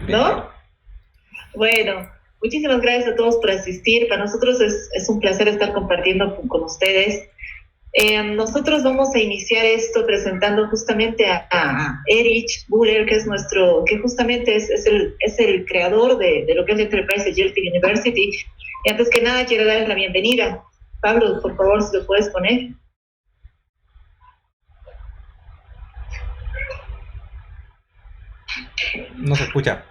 Bien. ¿no? Bueno, muchísimas gracias a todos por asistir. Para nosotros es un placer estar compartiendo con ustedes. Nosotros vamos a iniciar esto presentando justamente a Erich Buller, que es que justamente es el creador de lo que es Enterprise Agility University. Y antes que nada, quiero darles la bienvenida. Pablo, por favor, si lo puedes poner. No se escucha.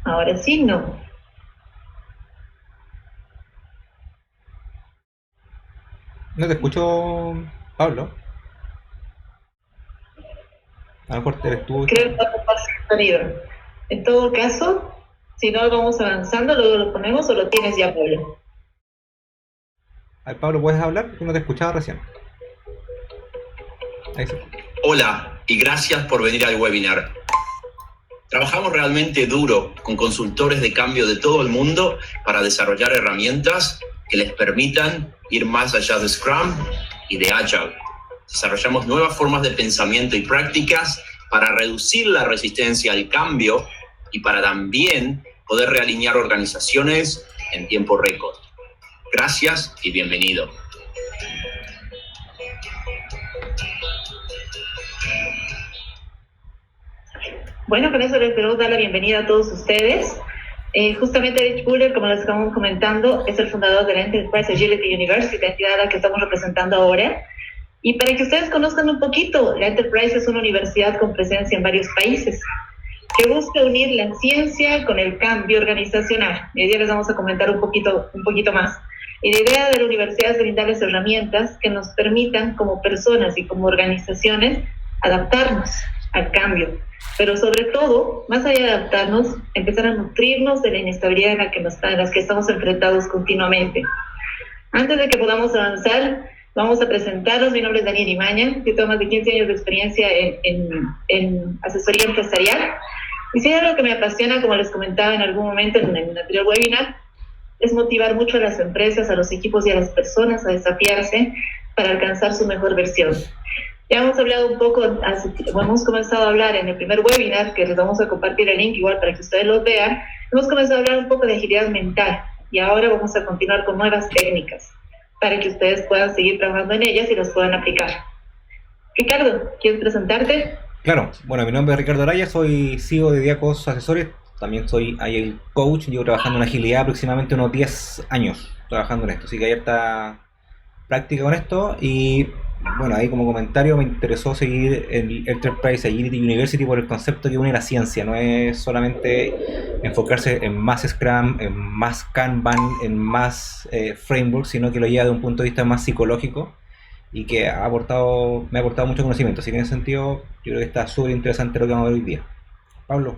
Ahora sí, no. No te escucho, Pablo. A lo mejor eres tú. Creo que va a pasar el sonido. En todo caso, si no vamos avanzando, luego lo ponemos o lo tienes ya, Pablo. A ver, Pablo, ¿puedes hablar? Porque no te escuchaba recién. Ahí sí. Hola y gracias por venir al webinar. Trabajamos realmente duro con consultores de cambio de todo el mundo para desarrollar herramientas que les permitan ir más allá de Scrum y de Agile. Desarrollamos nuevas formas de pensamiento y prácticas para reducir la resistencia al cambio y para también poder realinear organizaciones en tiempo récord. Gracias y bienvenido. Bueno, con eso les queremos dar la bienvenida a todos ustedes. Justamente Erich Buller, como les estamos comentando, es el fundador de la Enterprise Agility University, la entidad a la que estamos representando ahora. Y para que ustedes conozcan un poquito, la Enterprise es una universidad con presencia en varios países que busca unir la ciencia con el cambio organizacional. Y hoy día les vamos a comentar un poquito más. Y la idea de la universidad es brindarles herramientas que nos permitan, como personas y como organizaciones, adaptarnos al cambio. Pero sobre todo, más allá de adaptarnos, empezar a nutrirnos de la inestabilidad en la que estamos enfrentados continuamente. Antes de que podamos avanzar, vamos a presentarnos. Mi nombre es Daniel Imaña, yo tengo más de 15 años de experiencia en asesoría empresarial. Y si hay algo que me apasiona, como les comentaba en algún momento en el anterior webinar, es motivar mucho a las empresas, a los equipos y a las personas a desafiarse para alcanzar su mejor versión. Ya hemos hablado un poco, hemos comenzado a hablar en el primer webinar, que les vamos a compartir el link igual para que ustedes lo vean, hemos comenzado a hablar un poco de agilidad mental y ahora vamos a continuar con nuevas técnicas para que ustedes puedan seguir trabajando en ellas y las puedan aplicar. Ricardo, ¿quieres presentarte? Claro, bueno, mi nombre es Ricardo Araya, soy CEO de Diacos Asesores, también soy Agile Coach, llevo trabajando en agilidad aproximadamente unos 10 años trabajando en esto, así que hay harta práctica con esto y bueno, ahí como comentario me interesó seguir el Enterprise Agility University por el concepto que une la ciencia, no es solamente enfocarse en más Scrum, en más Kanban, en más frameworks, sino que lo lleva de un punto de vista más psicológico y que me ha aportado mucho conocimiento, así que en ese sentido yo creo que está súper interesante lo que vamos a ver hoy día. Pablo.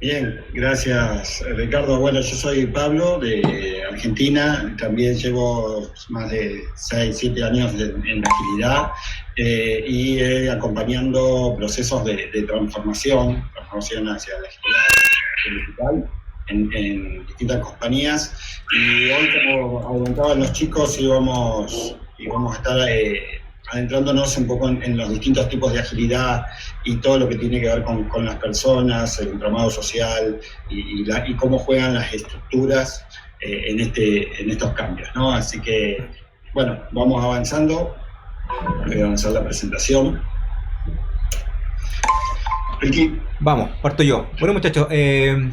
Bien, gracias Ricardo. Bueno, yo soy Pablo de Argentina, también llevo más de 6, 7 años en agilidad y acompañando procesos de transformación hacia la agilidad digital en distintas compañías. Y hoy, como adelantaban los chicos, íbamos a estar adentrándonos un poco en los distintos tipos de agilidad y todo lo que tiene que ver con las personas, el entramado social y cómo juegan las estructuras en estos cambios, ¿no? Así que, bueno, vamos avanzando. Voy a avanzar la presentación. Ricky. Vamos, parto yo. Bueno, muchachos, ¿de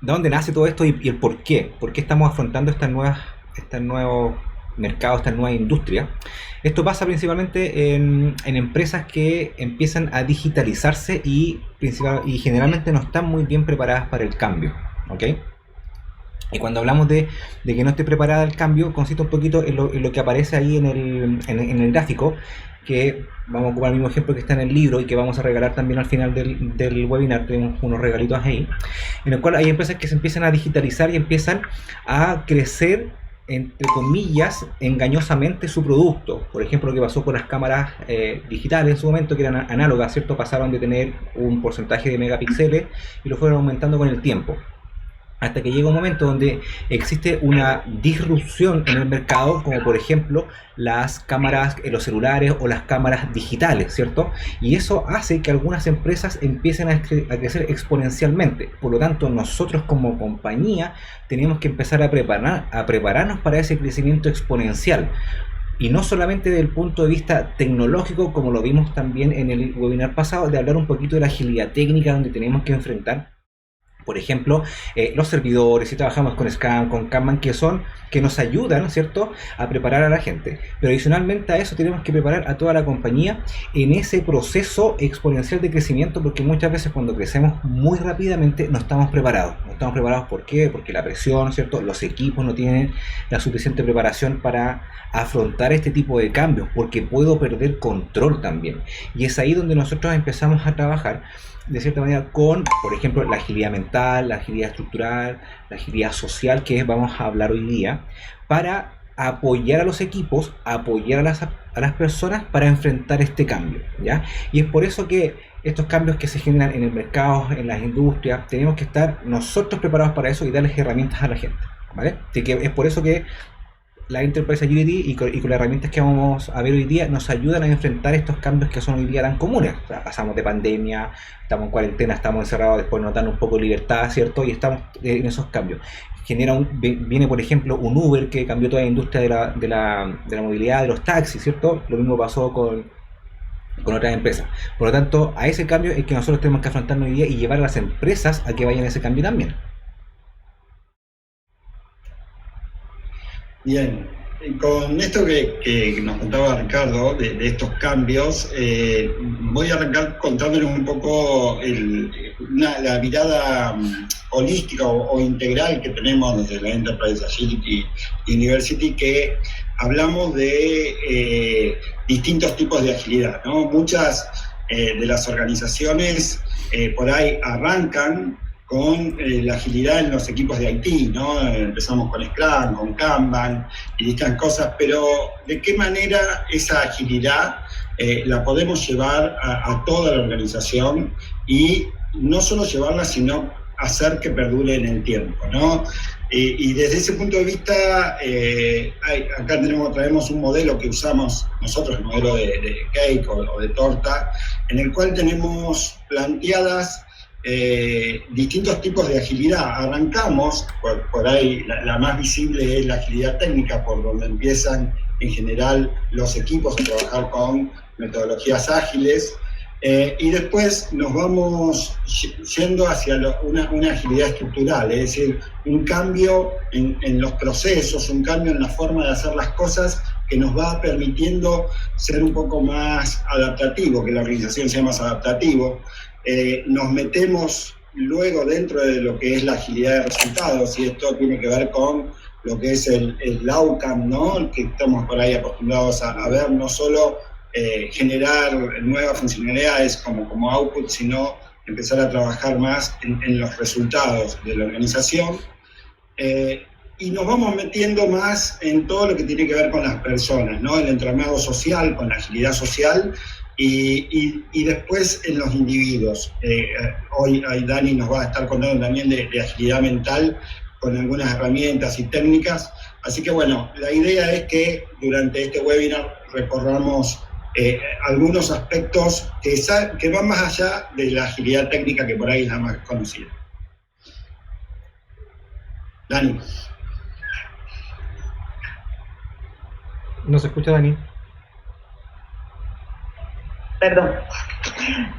dónde nace todo esto y el por qué? ¿Por qué estamos afrontando este nuevo mercado, esta nueva industria? Esto pasa principalmente en empresas que empiezan a digitalizarse y generalmente no están muy bien preparadas para el cambio, ¿ok? Y cuando hablamos de que no esté preparada al cambio, consiste un poquito en lo que aparece ahí en el gráfico, que vamos a ocupar el mismo ejemplo que está en el libro y que vamos a regalar también al final del webinar. Tenemos unos regalitos ahí, en el cual hay empresas que se empiezan a digitalizar y empiezan a crecer, entre comillas, engañosamente su producto. Por ejemplo, lo que pasó con las cámaras digitales en su momento, que eran análogas, ¿cierto? Pasaron de tener un porcentaje de megapíxeles y lo fueron aumentando con el tiempo. hasta que llega un momento donde existe una disrupción en el mercado, como por ejemplo las cámaras en los celulares o las cámaras digitales, ¿cierto? Y eso hace que algunas empresas empiecen a crecer exponencialmente. Por lo tanto, nosotros como compañía tenemos que empezar a prepararnos para ese crecimiento exponencial. Y no solamente desde el punto de vista tecnológico, como lo vimos también en el webinar pasado, de hablar un poquito de la agilidad técnica, donde tenemos que enfrentar, por ejemplo, los servidores, si trabajamos con Scrum, con Kanban, que nos ayudan, ¿cierto?, a preparar a la gente. Pero adicionalmente a eso tenemos que preparar a toda la compañía en ese proceso exponencial de crecimiento, porque muchas veces cuando crecemos muy rápidamente no estamos preparados. No estamos preparados, ¿por qué? Porque la presión, ¿cierto?, los equipos no tienen la suficiente preparación para afrontar este tipo de cambios, porque puedo perder control también. Y es ahí donde nosotros empezamos a trabajar de cierta manera con, por ejemplo, la agilidad mental, la agilidad estructural, la agilidad social, que vamos a hablar hoy día, para apoyar a los equipos, apoyar a las personas para enfrentar este cambio, ¿ya? Y es por eso que estos cambios que se generan en el mercado, en las industrias, tenemos que estar nosotros preparados para eso y darles herramientas a la gente, ¿vale? Así que es por eso que la Enterprise Agility y con las herramientas que vamos a ver hoy día nos ayudan a enfrentar estos cambios que son hoy día tan comunes. O sea, pasamos de pandemia, estamos en cuarentena, estamos encerrados, después nos dan un poco de libertad, ¿cierto? Y estamos en esos cambios. Viene, por ejemplo, un Uber que cambió toda la industria de la movilidad, de los taxis, ¿cierto? Lo mismo pasó con otras empresas. Por lo tanto, a ese cambio es que nosotros tenemos que afrontarnos hoy día y llevar a las empresas a que vayan a ese cambio también. Bien, con esto que nos contaba Ricardo de estos cambios, voy a arrancar contándoles un poco la mirada holística o integral que tenemos desde la Enterprise Agility University, que hablamos de distintos tipos de agilidad, ¿no? Muchas de las organizaciones por ahí arrancan con la agilidad en los equipos de IT, ¿no? Empezamos con Scrum, con Kanban y distintas cosas, pero ¿de qué manera esa agilidad la podemos llevar a toda la organización? Y no solo llevarla, sino hacer que perdure en el tiempo, ¿no? Y desde ese punto de vista, acá traemos un modelo que usamos nosotros, el modelo de cake o de torta, en el cual tenemos planteadas distintos tipos de agilidad. Arrancamos, por ahí la más visible es la agilidad técnica, por donde empiezan en general los equipos a trabajar con metodologías ágiles, y después nos vamos yendo hacia una agilidad estructural, es decir, un cambio en los procesos, un cambio en la forma de hacer las cosas que nos va permitiendo ser un poco más adaptativo, que la organización sea más adaptativo. Nos metemos luego dentro de lo que es la agilidad de resultados, y esto tiene que ver con lo que es el outcome, ¿no? Que estamos por ahí acostumbrados a ver, no solo generar nuevas funcionalidades como output, sino empezar a trabajar más en los resultados de la organización. Y nos vamos metiendo más en todo lo que tiene que ver con las personas, ¿no? El entramado social, con la agilidad social, y después en los individuos. Hoy Dani nos va a estar contando también de agilidad mental con algunas herramientas y técnicas. Así que bueno, la idea es que durante este webinar recorramos algunos aspectos que van más allá de la agilidad técnica, que por ahí es la más conocida. Dani. ¿No se escucha, Dani? Perdón.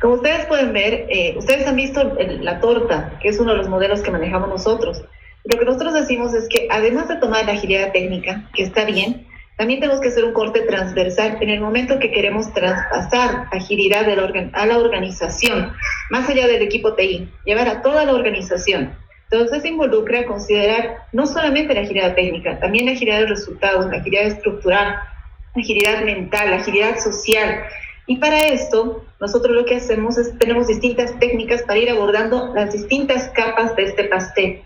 Como ustedes pueden ver, ustedes han visto la torta, que es uno de los modelos que manejamos nosotros. Lo que nosotros decimos es que además de tomar la agilidad técnica, que está bien, también tenemos que hacer un corte transversal en el momento que queremos traspasar agilidad a la organización, más allá del equipo TI, llevar a toda la organización. Entonces se involucra considerar no solamente la agilidad técnica, también la agilidad de resultados, la agilidad estructural, la agilidad mental, la agilidad social. Y para esto, nosotros lo que hacemos es, tenemos distintas técnicas para ir abordando las distintas capas de este pastel.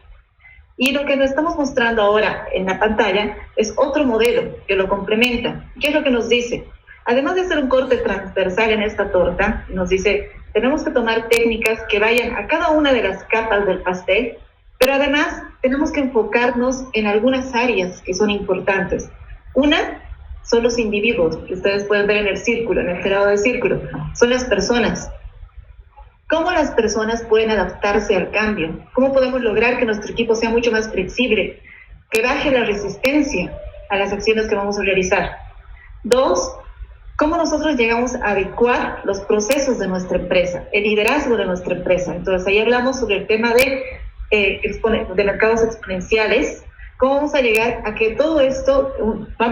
Y lo que nos estamos mostrando ahora en la pantalla es otro modelo que lo complementa. ¿Qué es lo que nos dice? Además de hacer un corte transversal en esta torta, nos dice, tenemos que tomar técnicas que vayan a cada una de las capas del pastel Pero además tenemos que enfocarnos en algunas áreas que son importantes. Una son los individuos, que ustedes pueden ver en el círculo, en este lado del círculo. Son las personas. ¿Cómo las personas pueden adaptarse al cambio? ¿Cómo podemos lograr que nuestro equipo sea mucho más flexible, que baje la resistencia a las acciones que vamos a realizar? Dos, ¿cómo nosotros llegamos a adecuar los procesos de nuestra empresa, el liderazgo de nuestra empresa? Entonces, ahí hablamos sobre el tema de mercados exponenciales. ¿Cómo vamos a llegar a que todo esto,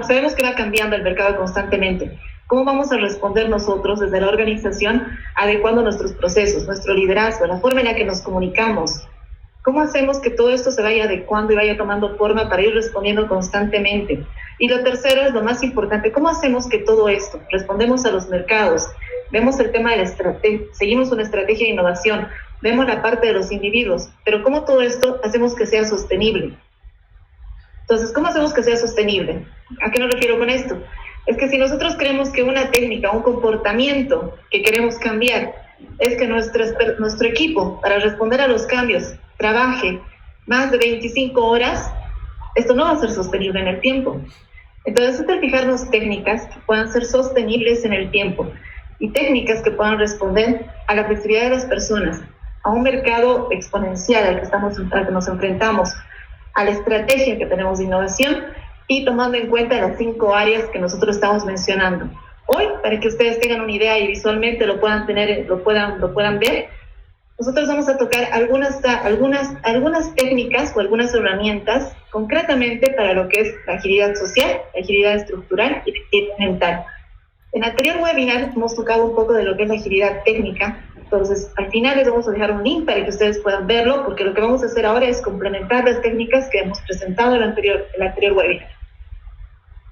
sabemos que va cambiando el mercado constantemente? ¿Cómo vamos a responder nosotros desde la organización adecuando nuestros procesos, nuestro liderazgo, la forma en la que nos comunicamos? ¿Cómo hacemos que todo esto se vaya adecuando y vaya tomando forma para ir respondiendo constantemente? Y lo tercero es lo más importante, ¿cómo hacemos que todo esto, respondemos a los mercados, vemos el tema de la estrategia, seguimos una estrategia de innovación, vemos la parte de los individuos, pero cómo todo esto hacemos que sea sostenible? Entonces, ¿cómo hacemos que sea sostenible? ¿A qué me refiero con esto? Es que si nosotros creemos que una técnica, un comportamiento que queremos cambiar, es que nuestro equipo, para responder a los cambios, trabaje más de 25 horas, esto no va a ser sostenible en el tiempo. Entonces, es de fijarnos técnicas que puedan ser sostenibles en el tiempo y técnicas que puedan responder a la flexibilidad de las personas, a un mercado exponencial al que nos enfrentamos, a la estrategia que tenemos de innovación y tomando en cuenta las 5 áreas que nosotros estamos mencionando. Hoy, para que ustedes tengan una idea y visualmente lo puedan ver, nosotros vamos a tocar algunas técnicas o algunas herramientas concretamente para lo que es la agilidad social, la agilidad estructural y la agilidad mental. En el anterior webinar hemos tocado un poco de lo que es la agilidad técnica. Entonces, al final les vamos a dejar un link para que ustedes puedan verlo, porque lo que vamos a hacer ahora es complementar las técnicas que hemos presentado en el anterior webinar.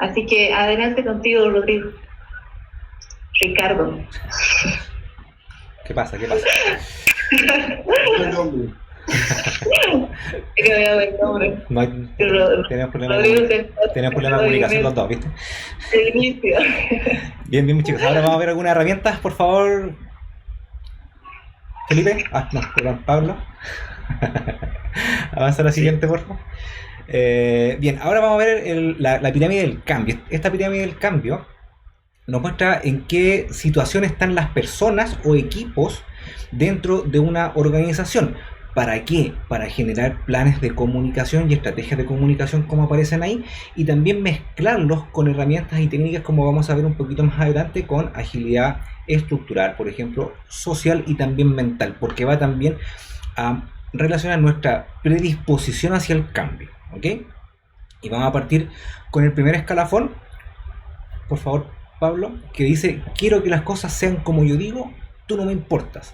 Así que adelante contigo, Rodrigo. Ricardo. ¿Qué pasa? Buen nombre. No hay, tenemos problemas de comunicación los dos, ¿viste? El inicio. Bien, chicos. Ahora vamos a ver algunas herramientas, por favor. Felipe, no, perdón, Pablo. Avanza a la siguiente, por favor. Bien, ahora vamos a ver la pirámide del cambio. Esta pirámide del cambio nos muestra en qué situación están las personas o equipos dentro de una organización. ¿Para qué? Para generar planes de comunicación y estrategias de comunicación como aparecen ahí, y también mezclarlos con herramientas y técnicas como vamos a ver un poquito más adelante con agilidad estructural, por ejemplo, social y también mental, porque va también a relacionar nuestra predisposición hacia el cambio, ¿ok? Y vamos a partir con el primer escalafón, por favor, Pablo, que dice: quiero que las cosas sean como yo digo, tú no me importas.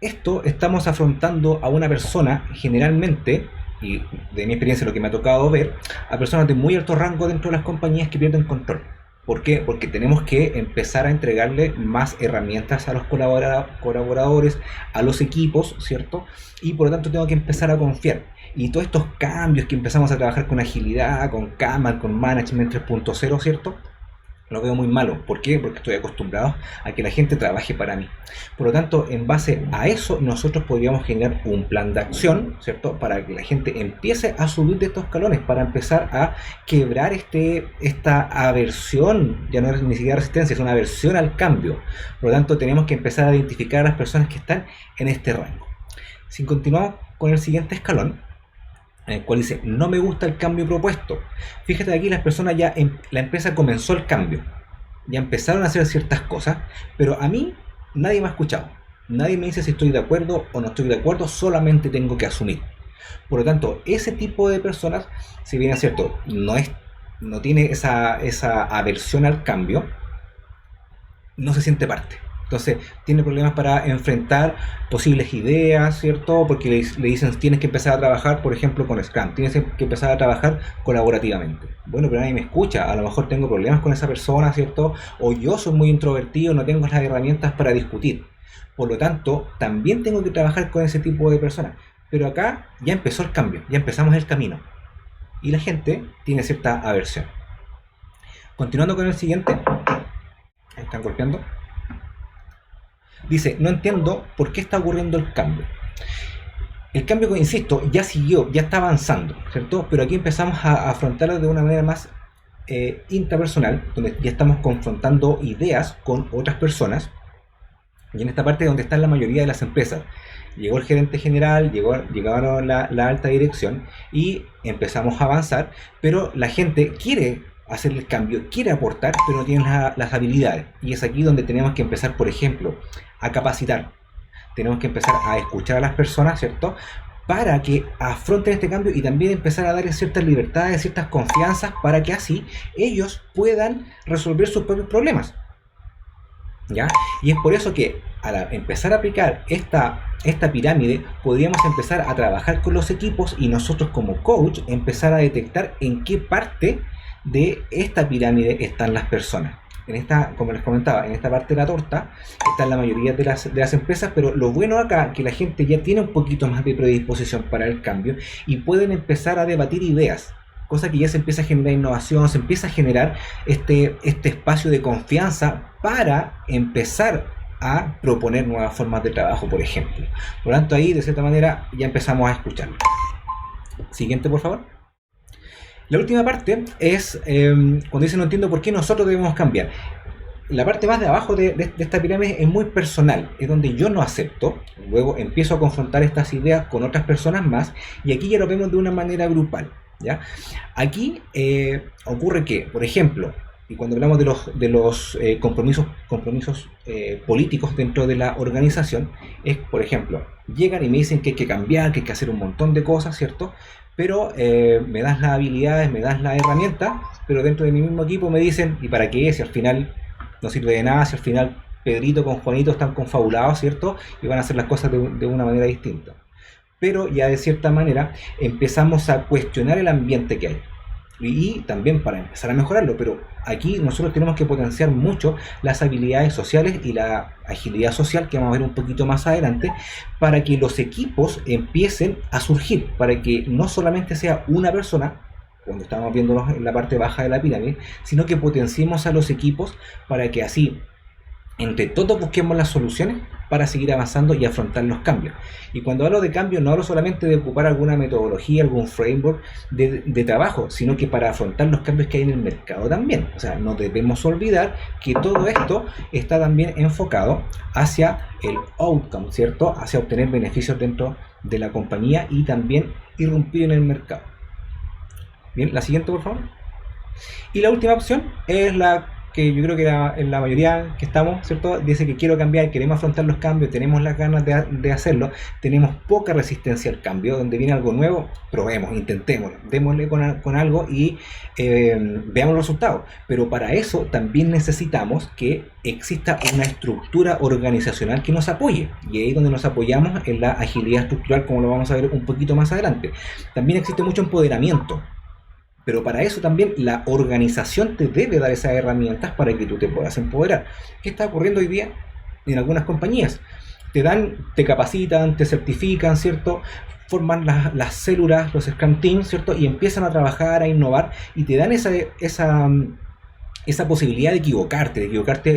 Esto estamos afrontando a una persona generalmente, y de mi experiencia lo que me ha tocado ver, a personas de muy alto rango dentro de las compañías que pierden control. ¿Por qué? Porque tenemos que empezar a entregarle más herramientas a los colaboradores, a los equipos, ¿cierto? Y por lo tanto tengo que empezar a confiar. Y todos estos cambios que empezamos a trabajar con agilidad, con Kanban, con Management 3.0, ¿cierto? Lo veo muy malo. ¿Por qué? Porque estoy acostumbrado a que la gente trabaje para mí. Por lo tanto, en base a eso, nosotros podríamos generar un plan de acción, ¿cierto? Para que la gente empiece a subir de estos escalones, para empezar a quebrar esta aversión, ya no es ni siquiera resistencia, es una aversión al cambio. Por lo tanto, tenemos que empezar a identificar a las personas que están en este rango. Si continuamos con el siguiente escalón, en el cual dice: no me gusta el cambio propuesto. Fíjate, aquí las personas ya, la empresa comenzó el cambio, ya empezaron a hacer ciertas cosas, pero a mí nadie me ha escuchado, nadie me dice si estoy de acuerdo o no estoy de acuerdo, solamente tengo que asumir. Por lo tanto, ese tipo de personas, si bien es cierto, no tiene esa aversión al cambio, no se siente parte. Entonces tiene problemas para enfrentar posibles ideas, ¿cierto? Porque le dicen: tienes que empezar a trabajar, por ejemplo, con Scrum, tienes que empezar a trabajar colaborativamente. Bueno, pero nadie me escucha, a lo mejor tengo problemas con esa persona, ¿cierto? O yo soy muy introvertido, no tengo las herramientas para discutir. Por lo tanto, también tengo que trabajar con ese tipo de personas. Pero acá ya empezó el cambio, ya empezamos el camino. Y la gente tiene cierta aversión. Continuando con el siguiente. Están golpeando. Dice: no entiendo por qué está ocurriendo el cambio. el cambio, insisto, ya siguió, ya está avanzando, ¿cierto? Pero aquí empezamos a afrontarlo de una manera más intrapersonal, donde ya estamos confrontando ideas con otras personas. Y en esta parte donde están la mayoría de las empresas, llegó el gerente general, llegaron la alta dirección y empezamos a avanzar, pero la gente quiere hacer el cambio, quiere aportar, pero no tiene las habilidades. Y es aquí donde tenemos que empezar, por ejemplo, a capacitar. Tenemos que empezar a escuchar a las personas, ¿cierto?, para que afronten este cambio y también empezar a darles ciertas libertades, ciertas confianzas, para que así ellos puedan resolver sus propios problemas, ¿ya? Y es por eso que al empezar a aplicar esta pirámide, podríamos empezar a trabajar con los equipos y nosotros como coach empezar a detectar en qué parte de esta pirámide están las personas. En esta, como les comentaba, en esta parte de la torta están la mayoría de las empresas, pero lo bueno acá es que la gente ya tiene un poquito más de predisposición para el cambio y pueden empezar a debatir ideas, cosa que ya se empieza a generar innovación, se empieza a generar este espacio de confianza para empezar a proponer nuevas formas de trabajo, por ejemplo. Por lo tanto, ahí de cierta manera ya empezamos a escucharlo. Siguiente, por favor. La última parte es cuando dice no entiendo por qué nosotros debemos cambiar. La parte más de abajo de esta pirámide es muy personal, es donde yo no acepto, luego empiezo a confrontar estas ideas con otras personas más y aquí ya lo vemos de una manera grupal, ¿ya? Aquí ocurre que, por ejemplo, y cuando hablamos de los compromisos políticos dentro de la organización, es, por ejemplo, llegan y me dicen que hay que cambiar, que hay que hacer un montón de cosas, ¿cierto? Pero me das las habilidades, me das las herramientas, pero dentro de mi mismo equipo me dicen, ¿y para qué? Si al final no sirve de nada, si al final Pedrito con Juanito están confabulados, ¿cierto? Y van a hacer las cosas de una manera distinta. Pero ya de cierta manera empezamos a cuestionar el ambiente que hay. Y también para empezar a mejorarlo, pero aquí nosotros tenemos que potenciar mucho las habilidades sociales y la agilidad social, que vamos a ver un poquito más adelante, para que los equipos empiecen a surgir, para que no solamente sea una persona, cuando estamos viéndonos en la parte baja de la pirámide, sino que potenciemos a los equipos para que así entre todos busquemos las soluciones para seguir avanzando y afrontar los cambios. Y cuando hablo de cambio no hablo solamente de ocupar alguna metodología, algún framework de trabajo, sino que para afrontar los cambios que hay en el mercado también. O sea, no debemos olvidar que todo esto está también enfocado hacia el outcome, ¿cierto? Hacia obtener beneficios dentro de la compañía y también irrumpir en el mercado. Bien, la siguiente, por favor. Y la última opción es la que yo creo que en la mayoría que estamos, ¿cierto? Dice que quiero cambiar, queremos afrontar los cambios, tenemos las ganas de hacerlo, tenemos poca resistencia al cambio, donde viene algo nuevo, probemos, intentémoslo, démosle con algo y veamos los resultados. Pero para eso también necesitamos que exista una estructura organizacional que nos apoye, y ahí es donde nos apoyamos en la agilidad estructural, como lo vamos a ver un poquito más adelante. También existe mucho empoderamiento. Pero para eso también la organización te debe dar esas herramientas para que tú te puedas empoderar. ¿Qué está ocurriendo hoy día en algunas compañías? Te capacitan, te certifican, ¿cierto? Forman las células, los Scrum Teams, ¿cierto? Y empiezan a trabajar, a innovar y te dan esa posibilidad de equivocarte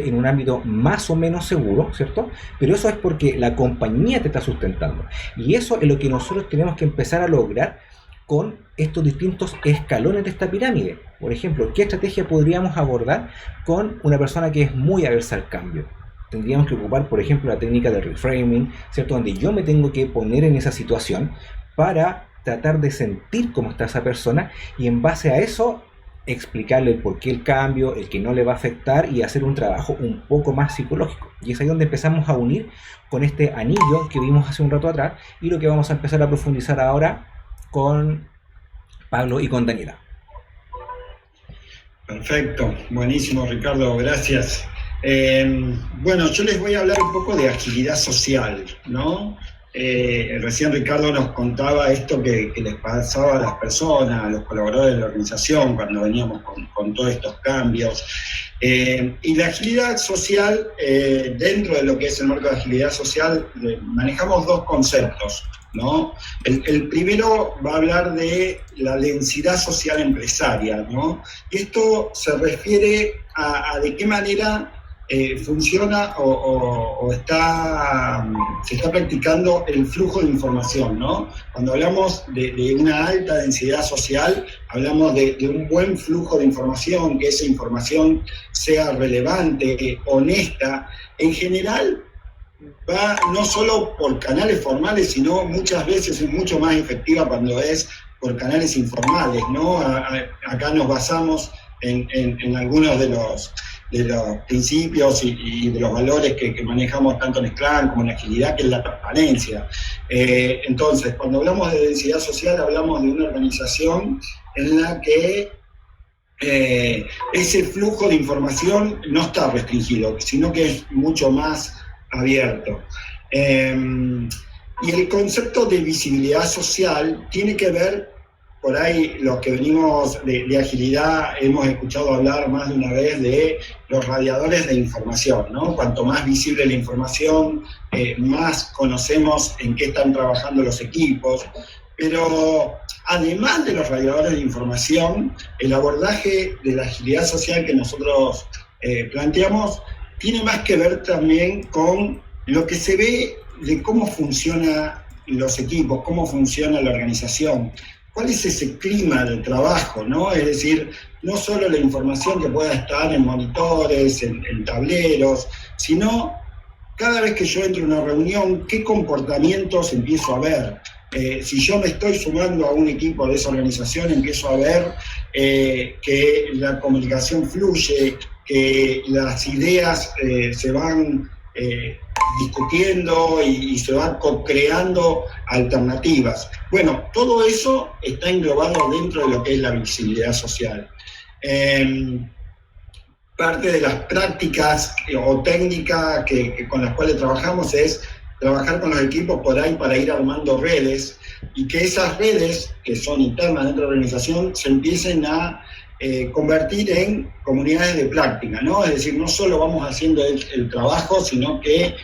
en un ámbito más o menos seguro, ¿cierto? Pero eso es porque la compañía te está sustentando. Y eso es lo que nosotros tenemos que empezar a lograr con estos distintos escalones de esta pirámide. Por ejemplo, ¿qué estrategia podríamos abordar con una persona que es muy aversa al cambio? Tendríamos que ocupar, por ejemplo, la técnica del reframing, ¿cierto? Donde yo me tengo que poner en esa situación para tratar de sentir cómo está esa persona y en base a eso explicarle el por qué el cambio, el que no le va a afectar y hacer un trabajo un poco más psicológico. Y es ahí donde empezamos a unir con este anillo que vimos hace un rato atrás y lo que vamos a empezar a profundizar ahora con Pablo y con Daniela. Perfecto, buenísimo, Ricardo, gracias. Bueno, yo les voy a hablar un poco de agilidad social, ¿no? Recién Ricardo nos contaba esto que les pasaba a las personas, a los colaboradores de la organización cuando veníamos con todos estos cambios. Y la agilidad social, dentro de lo que es el marco de agilidad social, manejamos dos conceptos, ¿no? El primero va a hablar de la densidad social empresaria, ¿no? Y esto se refiere a de qué manera funciona o se está practicando el flujo de información, ¿no? Cuando hablamos de una alta densidad social, hablamos de un buen flujo de información, que esa información sea relevante, honesta. En general, va no solo por canales formales, sino muchas veces es mucho más efectiva cuando es por canales informales, ¿no? Acá nos basamos en algunos de los principios y de los valores que manejamos tanto en Scrum como en Agilidad, que es la transparencia. Entonces, cuando hablamos de densidad social, hablamos de una organización en la que ese flujo de información no está restringido, sino que es mucho más abierto. Y el concepto de visibilidad social tiene que ver, por ahí los que venimos de agilidad hemos escuchado hablar más de una vez de los radiadores de información, ¿no? Cuanto más visible la información, más conocemos en qué están trabajando los equipos. Pero además de los radiadores de información, el abordaje de la agilidad social que nosotros planteamos tiene más que ver también con lo que se ve de cómo funcionan los equipos, cómo funciona la organización, cuál es ese clima de trabajo, ¿no? Es decir, no solo la información que pueda estar en monitores, en tableros, sino cada vez que yo entro en una reunión, qué comportamientos empiezo a ver. Si yo me estoy sumando a un equipo de esa organización, empiezo a ver que la comunicación fluye, que las ideas se van discutiendo y se van co-creando alternativas. Bueno, todo eso está englobado dentro de lo que es la visibilidad social. Parte de las prácticas o técnicas con las cuales trabajamos es trabajar con los equipos por ahí para ir armando redes y que esas redes, que son internas dentro de la organización, se empiecen a convertir en comunidades de práctica, ¿no? Es decir, no solo vamos haciendo el trabajo, sino que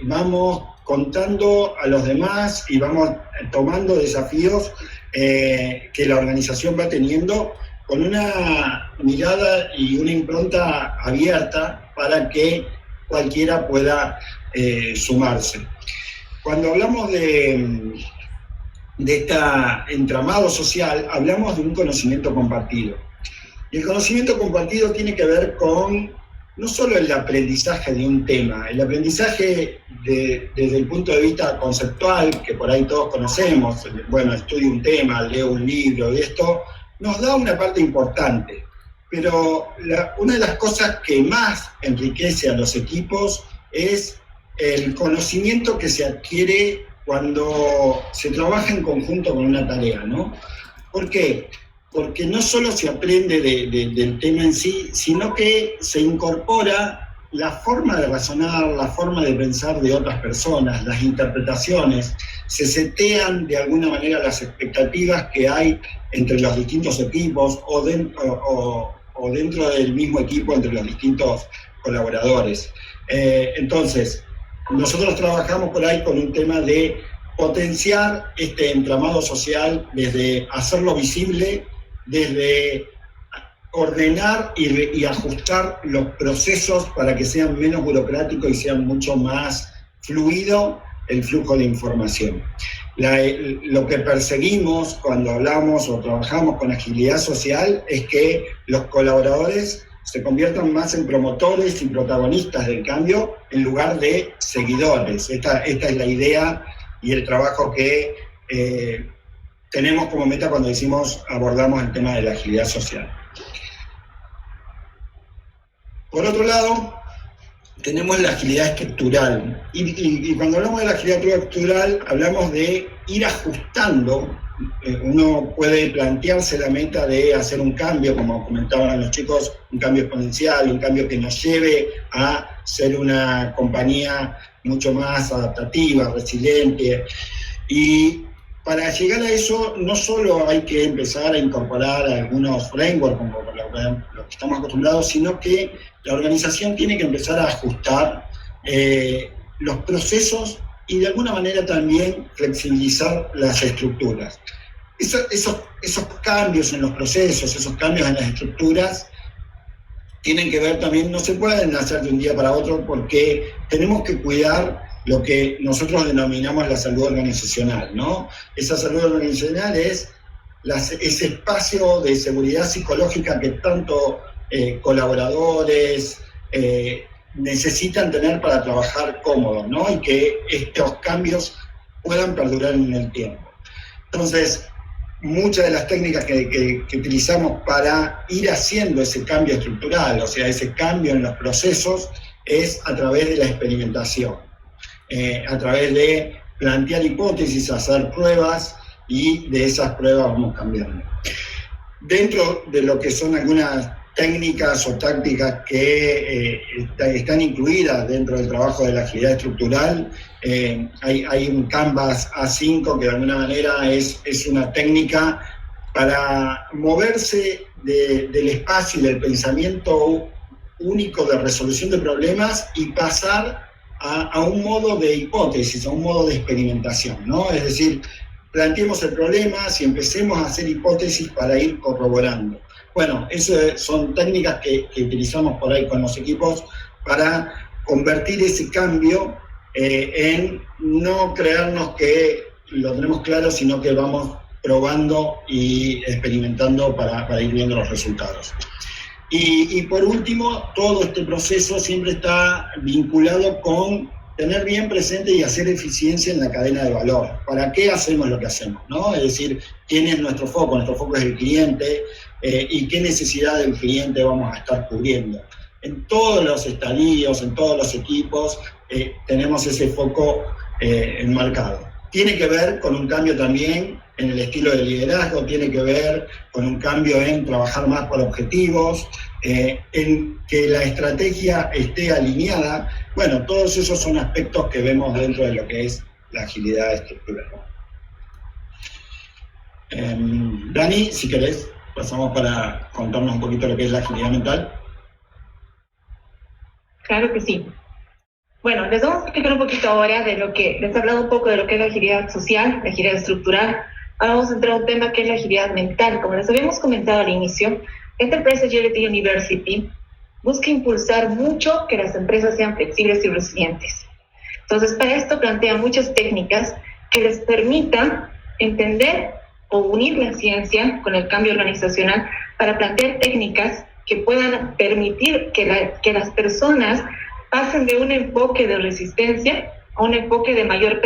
vamos contando a los demás y vamos tomando desafíos que la organización va teniendo con una mirada y una impronta abierta para que cualquiera pueda sumarse. Cuando hablamos de este entramado social, hablamos de un conocimiento compartido. Y el conocimiento compartido tiene que ver con no solo el aprendizaje de un tema, el aprendizaje desde el punto de vista conceptual, que por ahí todos conocemos, bueno, estudio un tema, leo un libro, y esto nos da una parte importante. Pero una de las cosas que más enriquece a los equipos es el conocimiento que se adquiere cuando se trabaja en conjunto con una tarea, ¿no? ¿Por qué? Porque no solo se aprende del tema en sí, sino que se incorpora la forma de razonar, la forma de pensar de otras personas, las interpretaciones, se setean de alguna manera las expectativas que hay entre los distintos equipos o dentro del mismo equipo entre los distintos colaboradores. Entonces, nosotros trabajamos por ahí con un tema de potenciar este entramado social desde hacerlo visible, desde ordenar y ajustar los procesos para que sean menos burocráticos y sean mucho más fluido el flujo de información. Lo que perseguimos cuando hablamos o trabajamos con agilidad social es que los colaboradores se conviertan más en promotores y protagonistas del cambio en lugar de seguidores. Esta es la idea y el trabajo que tenemos como meta cuando abordamos el tema de la agilidad social. Por otro lado, tenemos la agilidad estructural. Y cuando hablamos de la agilidad estructural, hablamos de ir ajustando. Uno puede plantearse la meta de hacer un cambio, como comentaban los chicos, un cambio exponencial, un cambio que nos lleve a ser una compañía mucho más adaptativa, resiliente. Y para llegar a eso, no solo hay que empezar a incorporar algunos frameworks, como lo que estamos acostumbrados, sino que la organización tiene que empezar a ajustar los procesos y de alguna manera también flexibilizar las estructuras. Esos cambios en los procesos, esos cambios en las estructuras, tienen que ver también, no se pueden hacer de un día para otro porque tenemos que cuidar lo que nosotros denominamos la salud organizacional, ¿no? Esa salud organizacional es ese espacio de seguridad psicológica que tanto colaboradores necesitan tener para trabajar cómodos, ¿no? Y que estos cambios puedan perdurar en el tiempo. Entonces, muchas de las técnicas que utilizamos para ir haciendo ese cambio estructural, o sea, ese cambio en los procesos, es a través de la experimentación, a través de plantear hipótesis, hacer pruebas, y de esas pruebas vamos cambiando. Dentro de lo que son algunas técnicas o tácticas que están incluidas dentro del trabajo de la agilidad estructural, hay un Canvas A5 que de alguna manera es una técnica para moverse del espacio y del pensamiento único de resolución de problemas y pasar a un modo de hipótesis, a un modo de experimentación, ¿no? Es decir, planteemos el problema y empecemos a hacer hipótesis para ir corroborando. Bueno, esas son técnicas que utilizamos por ahí con los equipos para convertir ese cambio en no creernos que lo tenemos claro, sino que vamos probando y experimentando para ir viendo los resultados. Y por último, todo este proceso siempre está vinculado con tener bien presente y hacer eficiencia en la cadena de valor. ¿Para qué hacemos lo que hacemos, ¿no? Es decir, ¿quién es nuestro foco? Nuestro foco es el cliente, y qué necesidad del cliente vamos a estar cubriendo. En todos los estadios, en todos los equipos, tenemos ese foco enmarcado. Tiene que ver con un cambio también en el estilo de liderazgo, tiene que ver con un cambio en trabajar más por objetivos, en que la estrategia esté alineada. Bueno, todos esos son aspectos que vemos dentro de lo que es la agilidad estructural. Dani, si querés, pasamos para contarnos un poquito lo que es la agilidad mental. Claro que sí. Bueno, les vamos a explicar un poquito ahora de lo que, les he hablado un poco de lo que es la agilidad social, la agilidad estructural. Ahora vamos a entrar a un tema que es la agilidad mental. Como les habíamos comentado al inicio, Enterprise Agility University busca impulsar mucho que las empresas sean flexibles y resilientes. Entonces, para esto plantea muchas técnicas que les permitan entender o unir la ciencia con el cambio organizacional para plantear técnicas que puedan permitir que las personas pasen de un enfoque de resistencia a un enfoque de mayor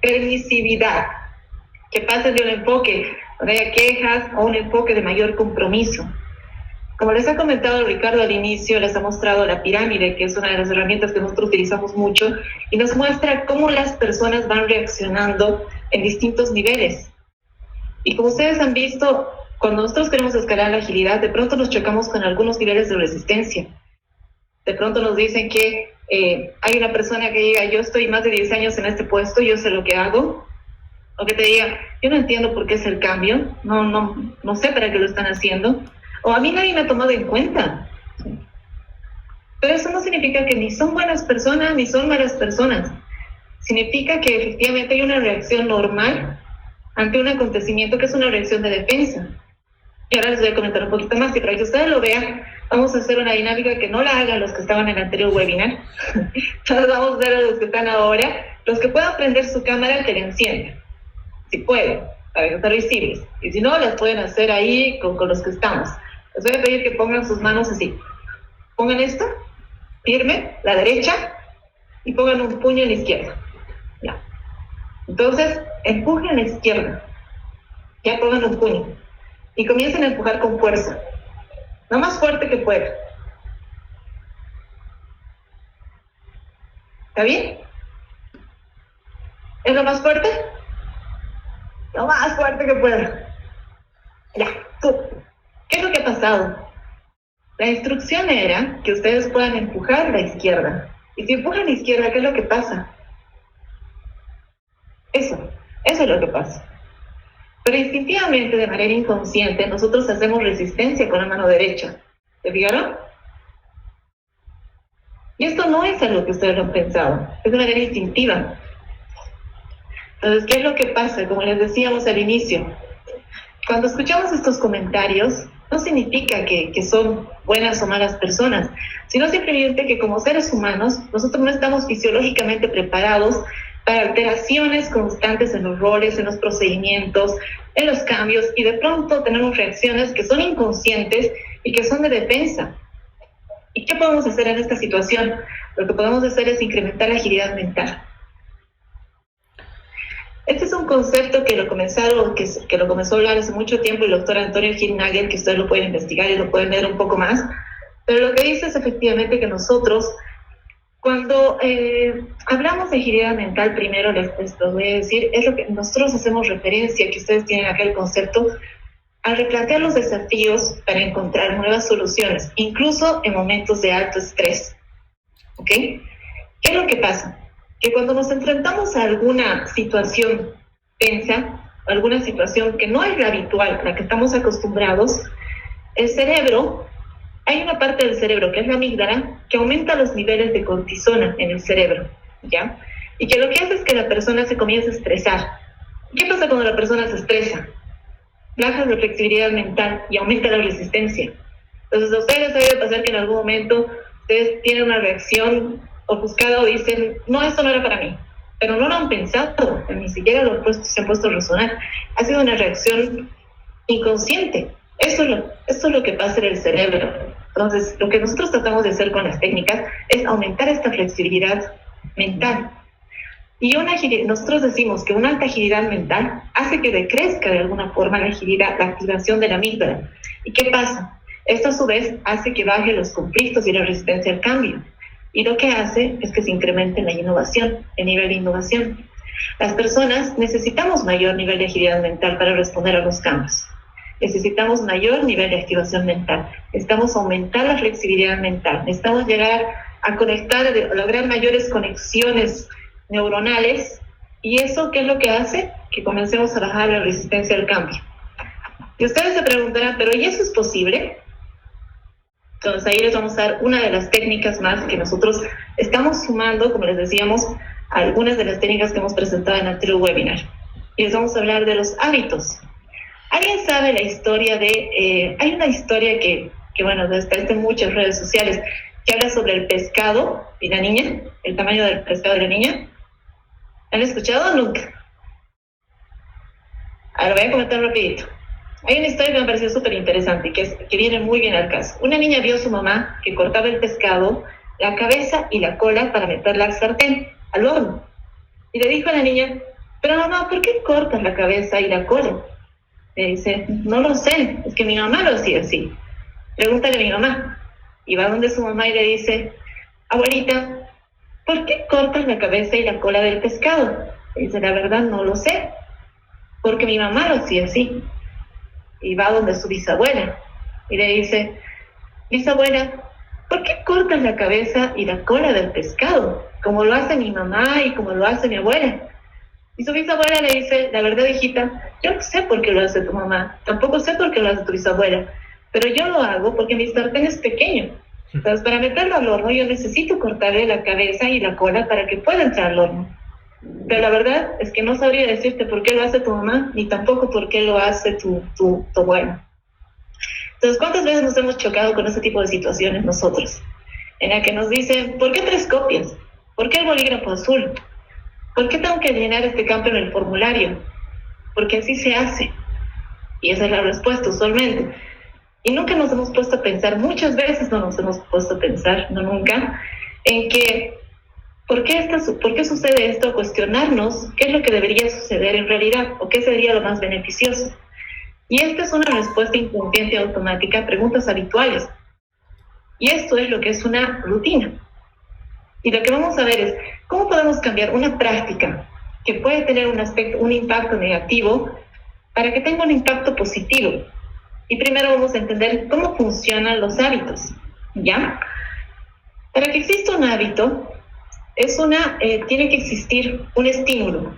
permisividad, que pasen de un enfoque donde haya quejas a un enfoque de mayor compromiso. Como les ha comentado Ricardo al inicio, les ha mostrado la pirámide, que es una de las herramientas que nosotros utilizamos mucho, y nos muestra cómo las personas van reaccionando en distintos niveles. Y como ustedes han visto, cuando nosotros queremos escalar la agilidad, de pronto nos chocamos con algunos niveles de resistencia. De pronto nos dicen que hay una persona que diga, yo estoy más de 10 años en este puesto, yo sé lo que hago. O que te diga, yo no entiendo por qué es el cambio, no sé para qué lo están haciendo. O a mí nadie me ha tomado en cuenta. Pero eso no significa que ni son buenas personas ni son malas personas. Significa que efectivamente hay una reacción normal ante un acontecimiento que es una reacción de defensa. Y ahora les voy a comentar un poquito más, y para que ustedes lo vean, vamos a hacer una dinámica que no la hagan los que estaban en el anterior webinar. Entonces vamos a ver a los que están ahora, los que puedan prender su cámara, que la enciendan, si pueden, para estar visibles. Y si no, las pueden hacer ahí con los que estamos. Les voy a pedir que pongan sus manos así. Pongan esto, firme, la derecha, y pongan un puño en la izquierda. Ya. Entonces, empujen a la izquierda. Ya pongan un puño. Y comiencen a empujar con fuerza. Lo más fuerte que puedan. ¿Está bien? ¿Es lo más fuerte? Lo más fuerte que puedan. Ya, tú. ¿Qué es lo que ha pasado? La instrucción era que ustedes puedan empujar a la izquierda. Y si empujan a la izquierda, ¿qué es lo que pasa? Eso es lo que pasa. Pero instintivamente, de manera inconsciente, nosotros hacemos resistencia con la mano derecha. ¿Se fijaron? Y esto no es algo que ustedes lo han pensado, es de manera instintiva. Entonces, ¿qué es lo que pasa? Como les decíamos al inicio, cuando escuchamos estos comentarios, no significa que son buenas o malas personas, sino simplemente que como seres humanos nosotros no estamos fisiológicamente preparados para alteraciones constantes en los roles, en los procedimientos, en los cambios, y de pronto tenemos reacciones que son inconscientes y que son de defensa. ¿Y qué podemos hacer en esta situación? Lo que podemos hacer es incrementar la agilidad mental. Este es un concepto que lo comenzó a hablar hace mucho tiempo el doctor Antonio Gil Nagel, que ustedes lo pueden investigar y lo pueden leer un poco más, pero lo que dice es efectivamente que nosotros, cuando hablamos de agilidad mental, primero les lo voy a decir, es lo que nosotros hacemos referencia, que ustedes tienen acá el concepto, al replantear los desafíos para encontrar nuevas soluciones, incluso en momentos de alto estrés. ¿Ok? ¿Qué es lo que pasa? Que cuando nos enfrentamos a alguna situación tensa, alguna situación que no es la habitual, a la que estamos acostumbrados, el cerebro, hay una parte del cerebro que es la amígdala, que aumenta los niveles de cortisona en el cerebro, ¿ya? Y que lo que hace es que la persona se comience a estresar. ¿Qué pasa cuando la persona se estresa? Baja la flexibilidad mental y aumenta la resistencia. Entonces, a ustedes les debe pasar que en algún momento ustedes tienen una reacción ofuscada o dicen, no, esto no era para mí, pero no lo han pensado, ni siquiera se han puesto a razonar. Ha sido una reacción inconsciente. Esto es lo que pasa en el cerebro. Entonces, lo que nosotros tratamos de hacer con las técnicas es aumentar esta flexibilidad mental. Y nosotros decimos que una alta agilidad mental hace que decrezca de alguna forma la activación de la amígdala. ¿Y qué pasa? Esto a su vez hace que baje los conflictos y la resistencia al cambio. Y lo que hace es que se incremente la innovación, el nivel de innovación. Las personas necesitamos mayor nivel de agilidad mental para responder a los cambios. Necesitamos mayor nivel de activación mental. Necesitamos aumentar la flexibilidad mental. Necesitamos llegar a conectar, a lograr mayores conexiones neuronales. ¿Y eso qué es lo que hace? Que comencemos a bajar la resistencia al cambio. Y ustedes se preguntarán, ¿pero y eso es posible? Entonces ahí les vamos a dar una de las técnicas más que nosotros estamos sumando, como les decíamos, a algunas de las técnicas que hemos presentado en el anterior webinar. Y les vamos a hablar de los hábitos. ¿Alguien sabe la historia de... hay una historia que bueno, está en muchas redes sociales, que habla sobre el pescado y la niña, el tamaño del pescado y la niña? ¿Han escuchado o nunca? Ahora voy a comentar rapidito. Hay una historia que me pareció súper interesante, que viene muy bien al caso. Una niña vio a su mamá que cortaba el pescado, la cabeza y la cola para meterla al sartén, al horno. Y le dijo a la niña, pero mamá, ¿por qué cortas la cabeza y la cola? Le dice, no lo sé, es que mi mamá lo hacía así. Pregúntale a mi mamá. Y va donde su mamá y le dice, abuelita, ¿por qué cortas la cabeza y la cola del pescado? Le dice, la verdad no lo sé, porque mi mamá lo hacía así. Y va donde su bisabuela y le dice, bisabuela, ¿por qué cortas la cabeza y la cola del pescado? Como lo hace mi mamá y como lo hace mi abuela. Y su bisabuela le dice, la verdad, hijita, yo no sé por qué lo hace tu mamá, tampoco sé por qué lo hace tu bisabuela, pero yo lo hago porque mi sartén es pequeño. Entonces, para meterlo al horno, yo necesito cortarle la cabeza y la cola para que pueda entrar al horno. Pero la verdad es que no sabría decirte por qué lo hace tu mamá, ni tampoco por qué lo hace tu abuela. Entonces, ¿cuántas veces nos hemos chocado con ese tipo de situaciones nosotros? En la que nos dicen, ¿por qué 3 copias? ¿Por qué el bolígrafo azul? ¿Por qué tengo que llenar este campo en el formulario? Porque así se hace. Y esa es la respuesta usualmente. Y nunca nos hemos puesto a pensar, muchas veces no nos hemos puesto a pensar, no nunca, en que ¿por qué sucede esto? Cuestionarnos qué es lo que debería suceder en realidad o qué sería lo más beneficioso. Y esta es una respuesta inconsciente automática a preguntas habituales. Y esto es lo que es una rutina. Y lo que vamos a ver es cómo podemos cambiar una práctica que puede tener un impacto negativo para que tenga un impacto positivo. Y primero vamos a entender cómo funcionan los hábitos, ¿ya? Para que exista un hábito, tiene que existir un estímulo.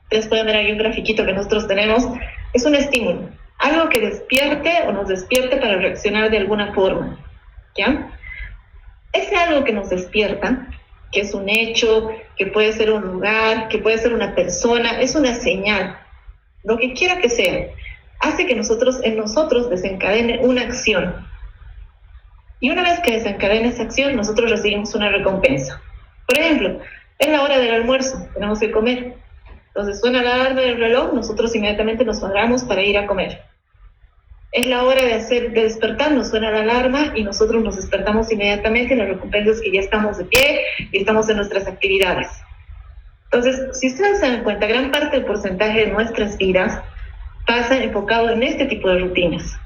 Ustedes pueden ver ahí un grafiquito que nosotros tenemos. Es un estímulo, algo que despierte o nos despierte para reaccionar de alguna forma, ¿ya? Ese algo que nos despierta, que es un hecho, que puede ser un lugar, que puede ser una persona, es una señal, lo que quiera que sea. hace que en nosotros desencadene una acción. Y una vez que desencadene esa acción, nosotros recibimos una recompensa. Por ejemplo, es la hora del almuerzo, tenemos que comer. Entonces suena la alarma del reloj, nosotros inmediatamente nos paramos para ir a comer. Es la hora de despertarnos, suena la alarma y nosotros nos despertamos inmediatamente. La recompensa es que ya estamos de pie y estamos en nuestras actividades. Entonces, si ustedes se dan cuenta, gran parte del porcentaje de nuestras vidas pasa enfocado en este tipo de rutinas.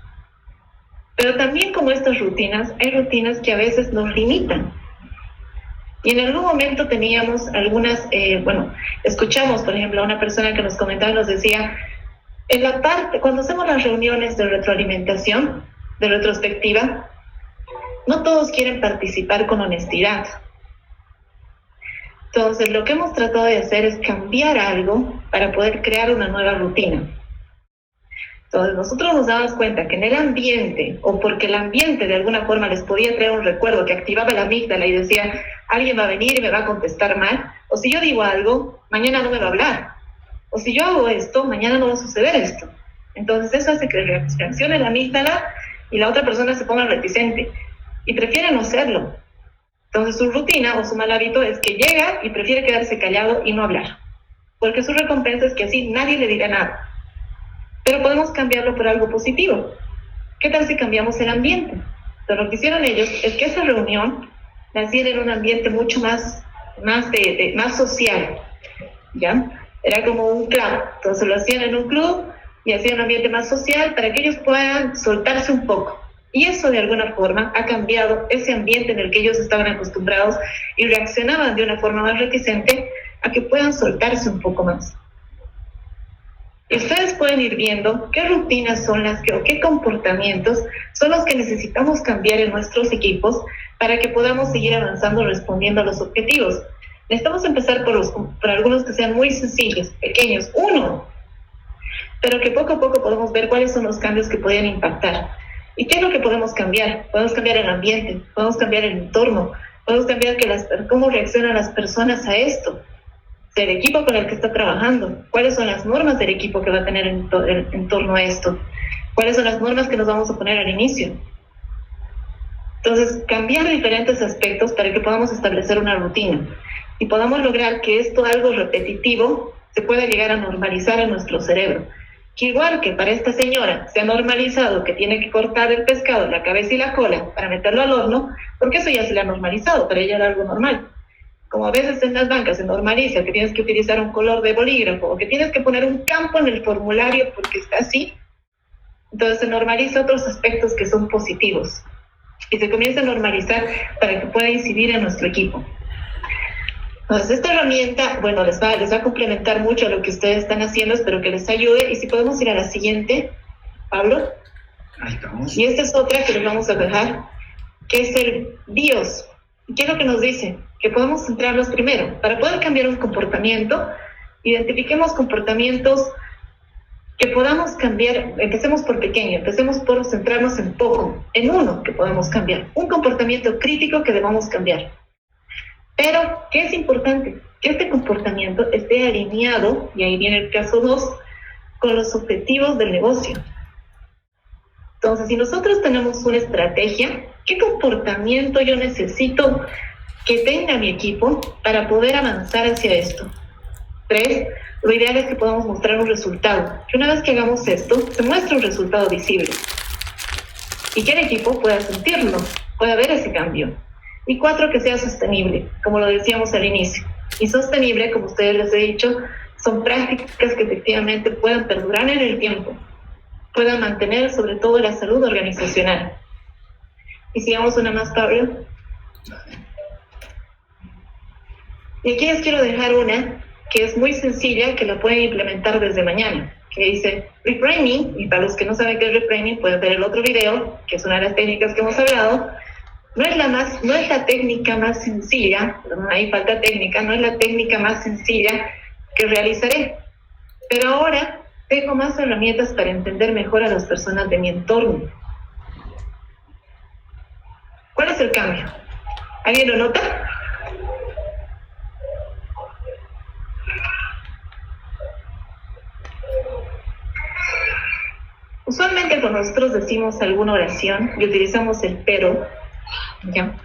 Pero también como estas rutinas, hay rutinas que a veces nos limitan. Y en algún momento teníamos algunas, escuchamos, por ejemplo, a una persona que nos comentaba y nos decía, en la parte, cuando hacemos las reuniones de retroalimentación, de retrospectiva, no todos quieren participar con honestidad. Entonces, lo que hemos tratado de hacer es cambiar algo para poder crear una nueva rutina. Entonces, nosotros nos damos cuenta que en el ambiente, o porque el ambiente de alguna forma les podía traer un recuerdo que activaba la amígdala y decía, alguien va a venir y me va a contestar mal, o si yo digo algo, mañana no me va a hablar, o si yo hago esto, mañana no va a suceder esto. Entonces, eso hace que reaccione la amígdala y la otra persona se ponga reticente y prefiere no serlo. Entonces, su rutina o su mal hábito es que llega y prefiere quedarse callado y no hablar, porque su recompensa es que así nadie le dirá nada. Pero podemos cambiarlo por algo positivo. ¿Qué tal si cambiamos el ambiente? Entonces, lo que hicieron ellos es que esa reunión la hacían en un ambiente mucho más social, ¿ya? Era como un club. Entonces lo hacían en un club y hacían un ambiente más social para que ellos puedan soltarse un poco. Y eso de alguna forma ha cambiado ese ambiente en el que ellos estaban acostumbrados y reaccionaban de una forma más reticente a que puedan soltarse un poco más. Y ustedes pueden ir viendo qué rutinas son o qué comportamientos son los que necesitamos cambiar en nuestros equipos para que podamos seguir avanzando respondiendo a los objetivos. Necesitamos empezar por algunos que sean muy sencillos, pequeños, uno, pero que poco a poco podemos ver cuáles son los cambios que pueden impactar. ¿Y qué es lo que podemos cambiar? Podemos cambiar el ambiente, podemos cambiar el entorno, podemos cambiar cómo reaccionan las personas a esto. Del equipo con el que está trabajando, cuáles son las normas del equipo que va a tener en torno a esto, cuáles son las normas que nos vamos a poner al inicio. Entonces, cambiar diferentes aspectos para que podamos establecer una rutina y podamos lograr que esto, algo repetitivo, se pueda llegar a normalizar en nuestro cerebro. Que igual que para esta señora se ha normalizado que tiene que cortar el pescado, la cabeza y la cola para meterlo al horno, porque eso ya se le ha normalizado, para ella era algo normal. Como a veces en las bancas se normaliza que tienes que utilizar un color de bolígrafo o que tienes que poner un campo en el formulario porque está así, entonces se normaliza otros aspectos que son positivos y se comienza a normalizar para que pueda incidir en nuestro equipo. Entonces esta herramienta, les va a complementar mucho a lo que ustedes están haciendo, espero que les ayude. Y si podemos ir a la siguiente, Pablo. Ahí estamos. Y esta es otra que les vamos a dejar, que es el BIOS. ¿Qué es lo que nos dice? Que podemos centrarnos primero. Para poder cambiar un comportamiento, identifiquemos comportamientos que podamos cambiar. Empecemos por pequeño, empecemos por centrarnos en poco, en uno que podemos cambiar. Un comportamiento crítico que debamos cambiar. Pero, ¿qué es importante? Que este comportamiento esté alineado, y ahí viene el caso 2, con los objetivos del negocio. Entonces, si nosotros tenemos una estrategia, ¿qué comportamiento yo necesito que tenga mi equipo para poder avanzar hacia esto? 3, lo ideal es que podamos mostrar un resultado. Que una vez que hagamos esto, se muestre un resultado visible. Y que el equipo pueda sentirlo, pueda ver ese cambio. Y 4, que sea sostenible, como lo decíamos al inicio. Y sostenible, como ustedes les he dicho, son prácticas que efectivamente puedan perdurar en el tiempo, puedan mantener sobre todo la salud organizacional. Y sigamos una más, Pablo. Y aquí les quiero dejar una que es muy sencilla, que la pueden implementar desde mañana, que dice reframing. Y para los que no saben qué es reframing, pueden ver el otro video, que es una de las técnicas que hemos hablado. No es la técnica más sencilla, ahí falta técnica, no es la técnica más sencilla que realizaré, pero ahora tengo más herramientas para entender mejor a las personas de mi entorno. ¿Cuál es el cambio? ¿Alguien lo nota? cuando nosotros decimos alguna oración y utilizamos el pero, ¿ya?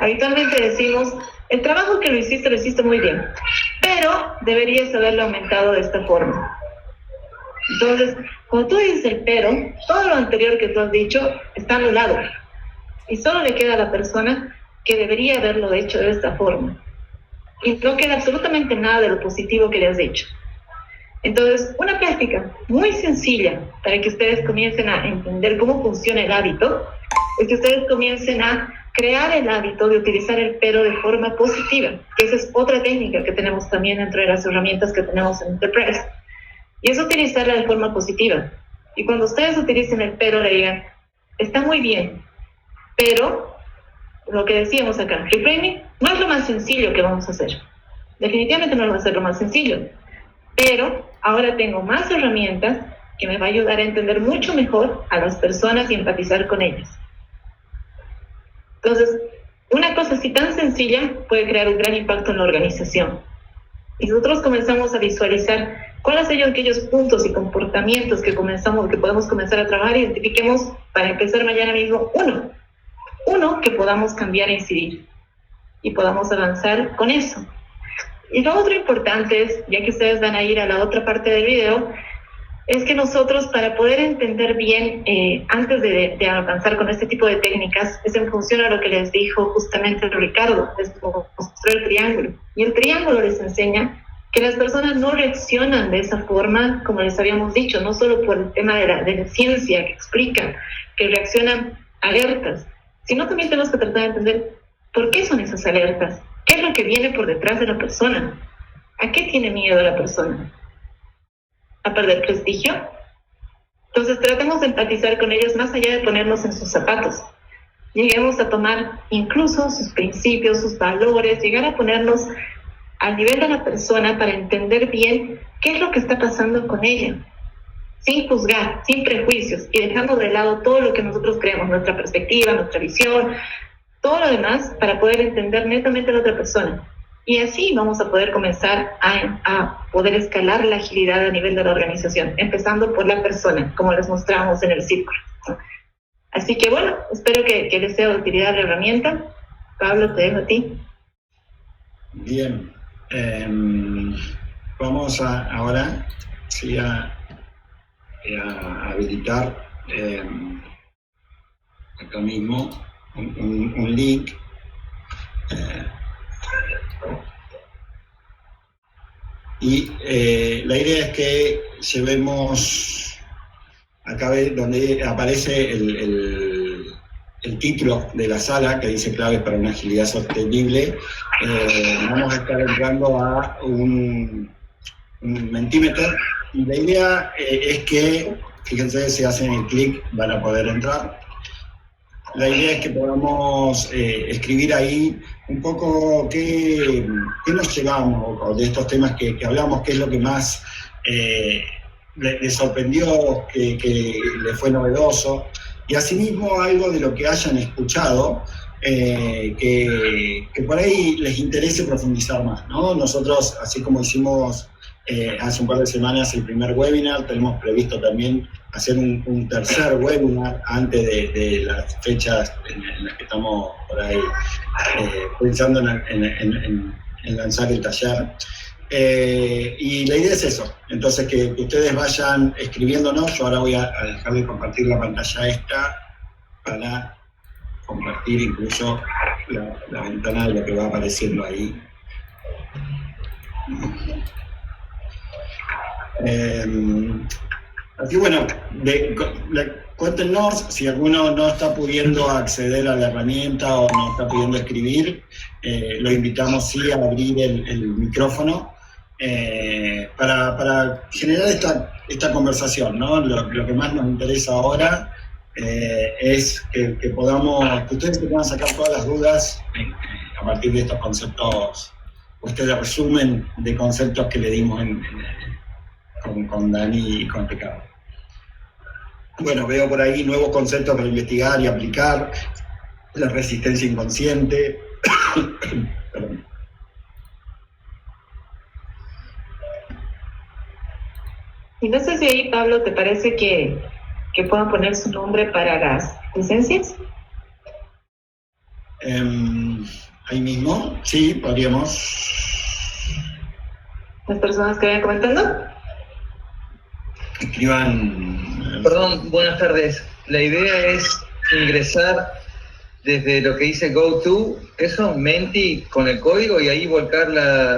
Habitualmente decimos, el trabajo que lo hiciste muy bien, pero deberías haberlo aumentado de esta forma. Entonces, cuando tú dices el pero, todo lo anterior que tú has dicho está anulado. Y solo le queda a la persona que debería haberlo hecho de esta forma. Y no queda absolutamente nada de lo positivo que le has dicho. Entonces, una práctica muy sencilla para que ustedes comiencen a entender cómo funciona el hábito es que ustedes comiencen a crear el hábito de utilizar el pero de forma positiva, que esa es otra técnica que tenemos también dentro de las herramientas que tenemos en Enterprise. Y es utilizarla de forma positiva. Y cuando ustedes utilicen el pero, le digan, está muy bien, pero lo que decíamos acá, reframing no es lo más sencillo que vamos a hacer. Definitivamente no va a ser lo más sencillo. Pero ahora tengo más herramientas que me va a ayudar a entender mucho mejor a las personas y empatizar con ellas. Entonces, una cosa así tan sencilla puede crear un gran impacto en la organización. Y nosotros comenzamos a visualizar cuáles son aquellos puntos y comportamientos que podemos comenzar a trabajar. Identifiquemos para empezar mañana mismo uno que podamos cambiar e incidir y podamos avanzar con eso. Y lo otro importante es, ya que ustedes van a ir a la otra parte del video, es que nosotros, para poder entender bien, antes de avanzar con este tipo de técnicas, es en función a lo que les dijo justamente Ricardo, les mostró el triángulo. Y el triángulo les enseña que las personas no reaccionan de esa forma, como les habíamos dicho, no solo por el tema de la ciencia que explica que reaccionan alertas, sino también tenemos que tratar de entender por qué son esas alertas, qué es lo que viene por detrás de la persona, a qué tiene miedo la persona. ¿A perder prestigio? Entonces tratemos de empatizar con ellos más allá de ponernos en sus zapatos. Lleguemos a tomar incluso sus principios, sus valores, llegar a ponernos al nivel de la persona para entender bien qué es lo que está pasando con ella, sin juzgar, sin prejuicios y dejando de lado todo lo que nosotros creemos, nuestra perspectiva, nuestra visión, todo lo demás para poder entender netamente a la otra persona. Y así vamos a poder comenzar a poder escalar la agilidad a nivel de la organización, empezando por la persona, como les mostramos en el círculo. Así que bueno, espero que les sea de utilidad la herramienta. Pablo, te dejo a ti. Bien, vamos ahora sí, a habilitar acá mismo un link. Y la idea es que llevemos acá donde aparece el título de la sala, que dice claves para una agilidad sostenible. Vamos a estar entrando a un Mentimeter, y la idea es que, fíjense, si hacen el clic van a poder entrar. La idea es que podamos escribir ahí un poco qué nos llevamos o de estos temas que hablamos, qué es lo que más le sorprendió, que le fue novedoso, y asimismo algo de lo que hayan escuchado que por ahí les interese profundizar más, ¿no? Nosotros, así como hicimos hace un par de semanas el primer webinar, tenemos previsto también hacer un tercer webinar antes de las fechas en las que estamos por ahí pensando en lanzar el taller. Y la idea es eso, entonces que ustedes vayan escribiéndonos. Yo ahora voy a dejar de compartir la pantalla esta para compartir incluso la ventana de lo que va apareciendo ahí. Así bueno, cuéntenos si alguno no está pudiendo acceder a la herramienta o no está pudiendo escribir. Lo invitamos sí a abrir el micrófono para generar esta conversación, ¿no? Lo que más nos interesa ahora es que ustedes se puedan sacar todas las dudas a partir de estos conceptos, o este resumen de conceptos que le dimos con Dani y con Ricardo. Bueno, veo por ahí nuevos conceptos para investigar y aplicar: la resistencia inconsciente. Perdón. Y no sé si ahí, Pablo, te parece que que puedan poner su nombre para las licencias. Ahí mismo, sí, podríamos. Las personas que vayan comentando. Escriban. Perdón, buenas tardes. La idea es ingresar desde lo que dice GoTo, eso, Menti, con el código y ahí volcar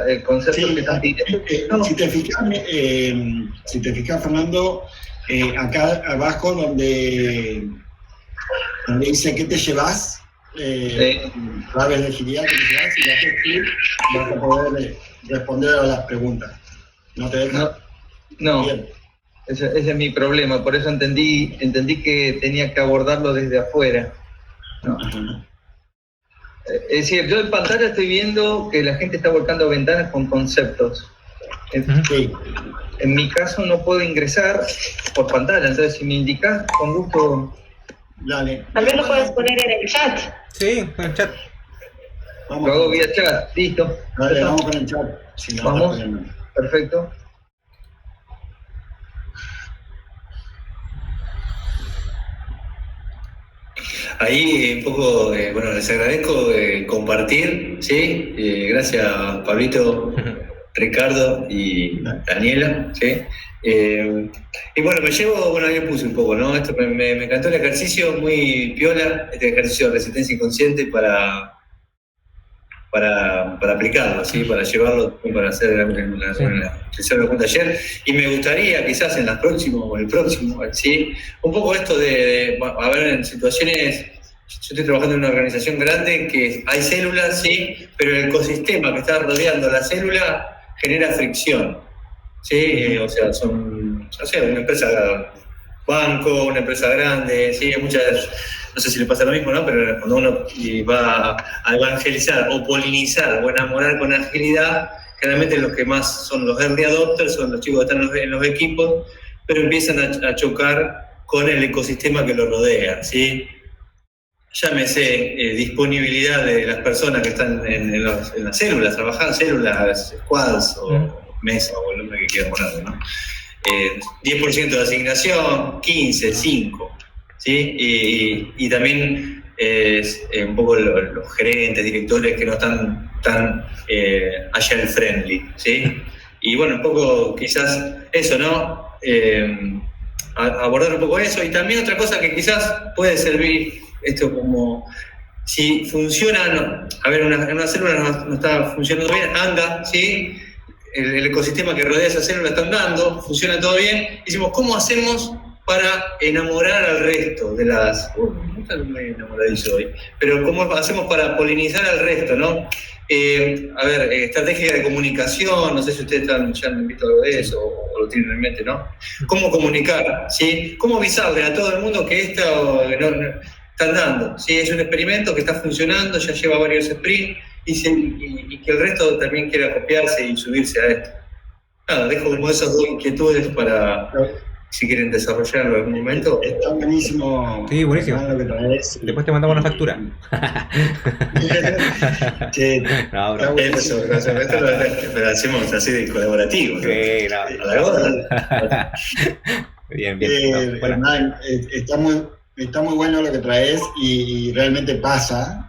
el concepto Sí, que estás pidiendo. si te fijas, Fernando, acá abajo donde dice ¿qué te llevas? Clave de agilidad que te llevas, y le haces clic, vas a poder responder a las preguntas. ¿No te deja? No. Bien. Ese es mi problema, por eso entendí que tenía que abordarlo desde afuera. No. Es decir, yo en pantalla estoy viendo que la gente está volcando ventanas con conceptos. Sí. En mi caso no puedo ingresar por pantalla, entonces si me indicas, con gusto. Dale. Tal vez lo puedes poner en el chat. Sí, en el chat. Vamos Lo hago con- vía chat, listo. Dale, vamos con el chat. Si no, Vamos. está bien. Perfecto. Ahí un poco, bueno, les agradezco compartir, ¿sí? Gracias Pablito, Ricardo y Daniela, ¿sí? Y bueno, me llevo, bueno, ahí me puse un poco, ¿no? Esto me encantó el ejercicio, muy piola, este ejercicio de resistencia inconsciente para aplicarlo, ¿sí? Para llevarlo, para hacer una sesión de junta ayer. Y me gustaría, quizás en las próximas o el próximo, ¿sí? Un poco esto a ver, en situaciones, yo estoy trabajando en una organización grande que hay células, sí, pero el ecosistema que está rodeando la célula genera fricción, ¿sí? O sea, una empresa banco, una empresa grande, ¿sí? Muchas, no sé si le pasa lo mismo, ¿no? Pero cuando uno va a evangelizar o polinizar o enamorar con agilidad, generalmente los que más son los early adopters, son los chicos que están en los equipos, pero empiezan a chocar con el ecosistema que lo rodea, ¿sí? Llámese disponibilidad de las personas que están en las células, trabajar células, squads o mesa o el nombre que quieran ponerle, ¿no? 10% de asignación, 15, 5, ¿sí? Y también un poco los gerentes, directores que no están tan agile friendly, ¿sí? Y bueno, un poco quizás eso, ¿no? Abordar un poco eso, y también otra cosa que quizás puede servir esto como si funciona, no, a ver, una célula no está funcionando bien, anda, ¿sí? El ecosistema que rodea esa célula está andando, funciona todo bien. Decimos, ¿cómo hacemos para enamorar al resto de las... no está muy enamoradizo hoy, pero ¿cómo hacemos para polinizar al resto, no? A ver, estrategia de comunicación, no sé si ustedes ya han visto algo de eso o lo tienen en mente, ¿no? ¿Cómo comunicar, sí? ¿Cómo avisarle a todo el mundo que esto está andando? ¿Sí? Es un experimento que está funcionando, ya lleva varios sprints, y que el resto también quiera copiarse y subirse a esto. Nada, dejo como esas dos inquietudes para, si quieren desarrollarlo en algún momento. Está buenísimo. Sí, buenísimo. Lo que traes. Después te mandamos una factura. Sí, No, bro. Eso, esto lo hacemos así de colaborativo, ¿no? Sí, no. A la gorda. Bien, bien. No, bueno. Hernán, está muy bueno lo que traes y realmente pasa.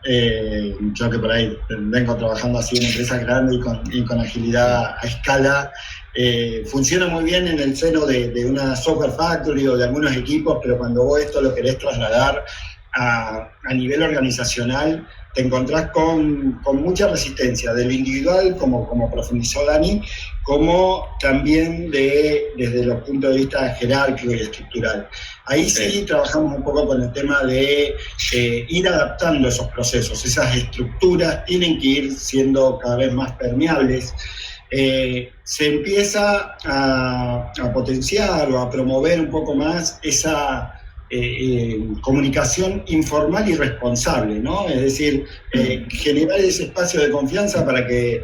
Yo que por ahí vengo trabajando así en empresas grandes y con agilidad a escala, funciona muy bien en el seno de una software factory o de algunos equipos, pero cuando vos esto lo querés trasladar a nivel organizacional, te encontrás con mucha resistencia, de lo individual, como profundizó Dani, como también desde los puntos de vista jerárquico y estructural. Ahí sí trabajamos un poco con el tema de ir adaptando esos procesos, esas estructuras tienen que ir siendo cada vez más permeables. Se empieza a potenciar o a promover un poco más esa comunicación informal y responsable, ¿no? Es decir, generar ese espacio de confianza para que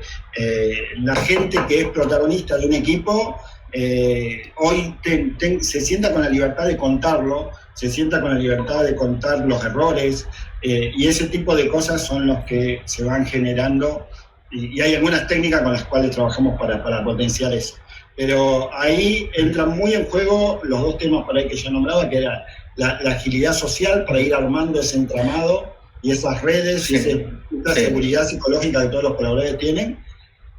la gente que es protagonista de un equipo hoy se sienta con la libertad de contarlo, se sienta con la libertad de contar los errores, y ese tipo de cosas son los que se van generando, y hay algunas técnicas con las cuales trabajamos para potenciar eso. Pero ahí entran muy en juego los dos temas por ahí que yo nombraba, que era la agilidad social para ir armando ese entramado y esas redes y esa seguridad psicológica que todos los colaboradores tienen,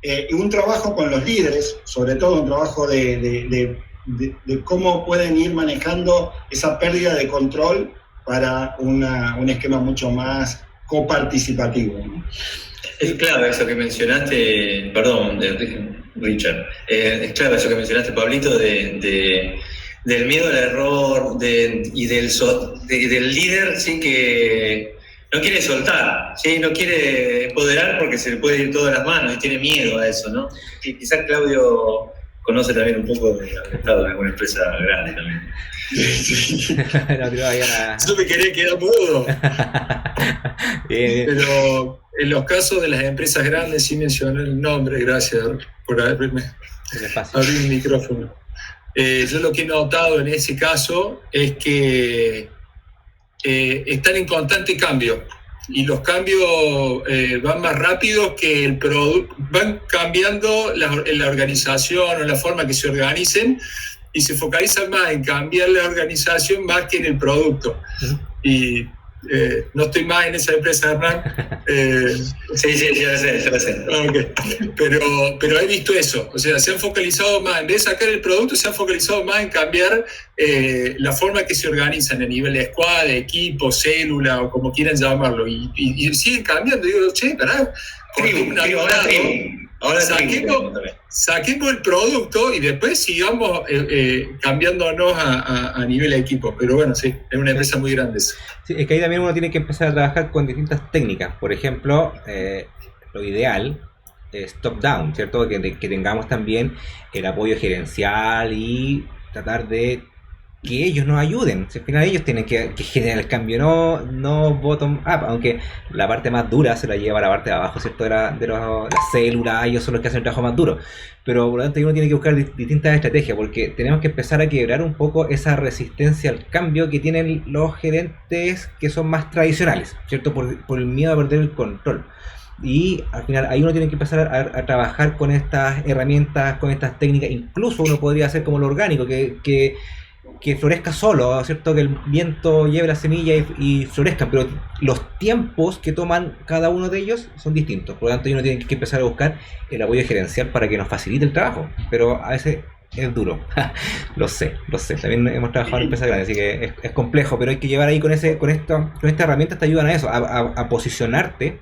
y un trabajo con los líderes, sobre todo un trabajo de cómo pueden ir manejando esa pérdida de control para un esquema mucho más coparticipativo, ¿no? Es clave eso que mencionaste, perdón, Richard, es clave eso que mencionaste, Pablito, del miedo al error y del líder, sí, que no quiere soltar, ¿sí? No quiere empoderar porque se le puede ir todo de las manos y tiene miedo a eso, ¿no? Y quizás Claudio conoce también un poco de haber estado en alguna empresa grande también. Yo me quería quedar mudo. Pero en los casos de las empresas grandes, sin mencionar el nombre, gracias por abrirme el micrófono. Yo lo que he notado en ese caso es que están en constante cambio y los cambios van más rápidos que el producto, van cambiando la organización o la forma que se organicen y se focalizan más en cambiar la organización más que en el producto. Y no estoy más en esa empresa, Hernán. Sí, ya lo sé. Okay. Pero he visto eso, o sea, se han focalizado más, en vez de sacar el producto, se han focalizado más en cambiar la forma que se organizan a nivel de squad, de equipo, célula o como quieran llamarlo, y siguen cambiando. Digo, che, pará, ahora saquemos el producto y después sigamos cambiándonos a nivel de equipo. Pero bueno, sí, es una empresa muy grande. Sí, es que ahí también uno tiene que empezar a trabajar con distintas técnicas. Por ejemplo, lo ideal es top-down, ¿cierto? Que tengamos también el apoyo gerencial y tratar de que ellos nos ayuden. Si al final ellos tienen que generar el cambio, no bottom-up, aunque la parte más dura se la lleva la parte de abajo, ¿cierto? De las células, ellos son los que hacen el trabajo más duro. Pero por lo tanto uno tiene que buscar distintas estrategias, porque tenemos que empezar a quebrar un poco esa resistencia al cambio que tienen los gerentes que son más tradicionales, ¿cierto? Por el miedo a perder el control. Y al final ahí uno tiene que empezar a trabajar con estas herramientas, con estas técnicas. Incluso uno podría hacer como lo orgánico, que florezca solo, ¿cierto? Que el viento lleve la semilla y florezcan, pero los tiempos que toman cada uno de ellos son distintos. Por lo tanto, uno tiene que empezar a buscar el apoyo gerencial para que nos facilite el trabajo, pero a veces es duro. Lo sé. También hemos trabajado en empresas grandes, así que es complejo, pero hay que llevar ahí con esta herramienta, te ayudan a eso, a posicionarte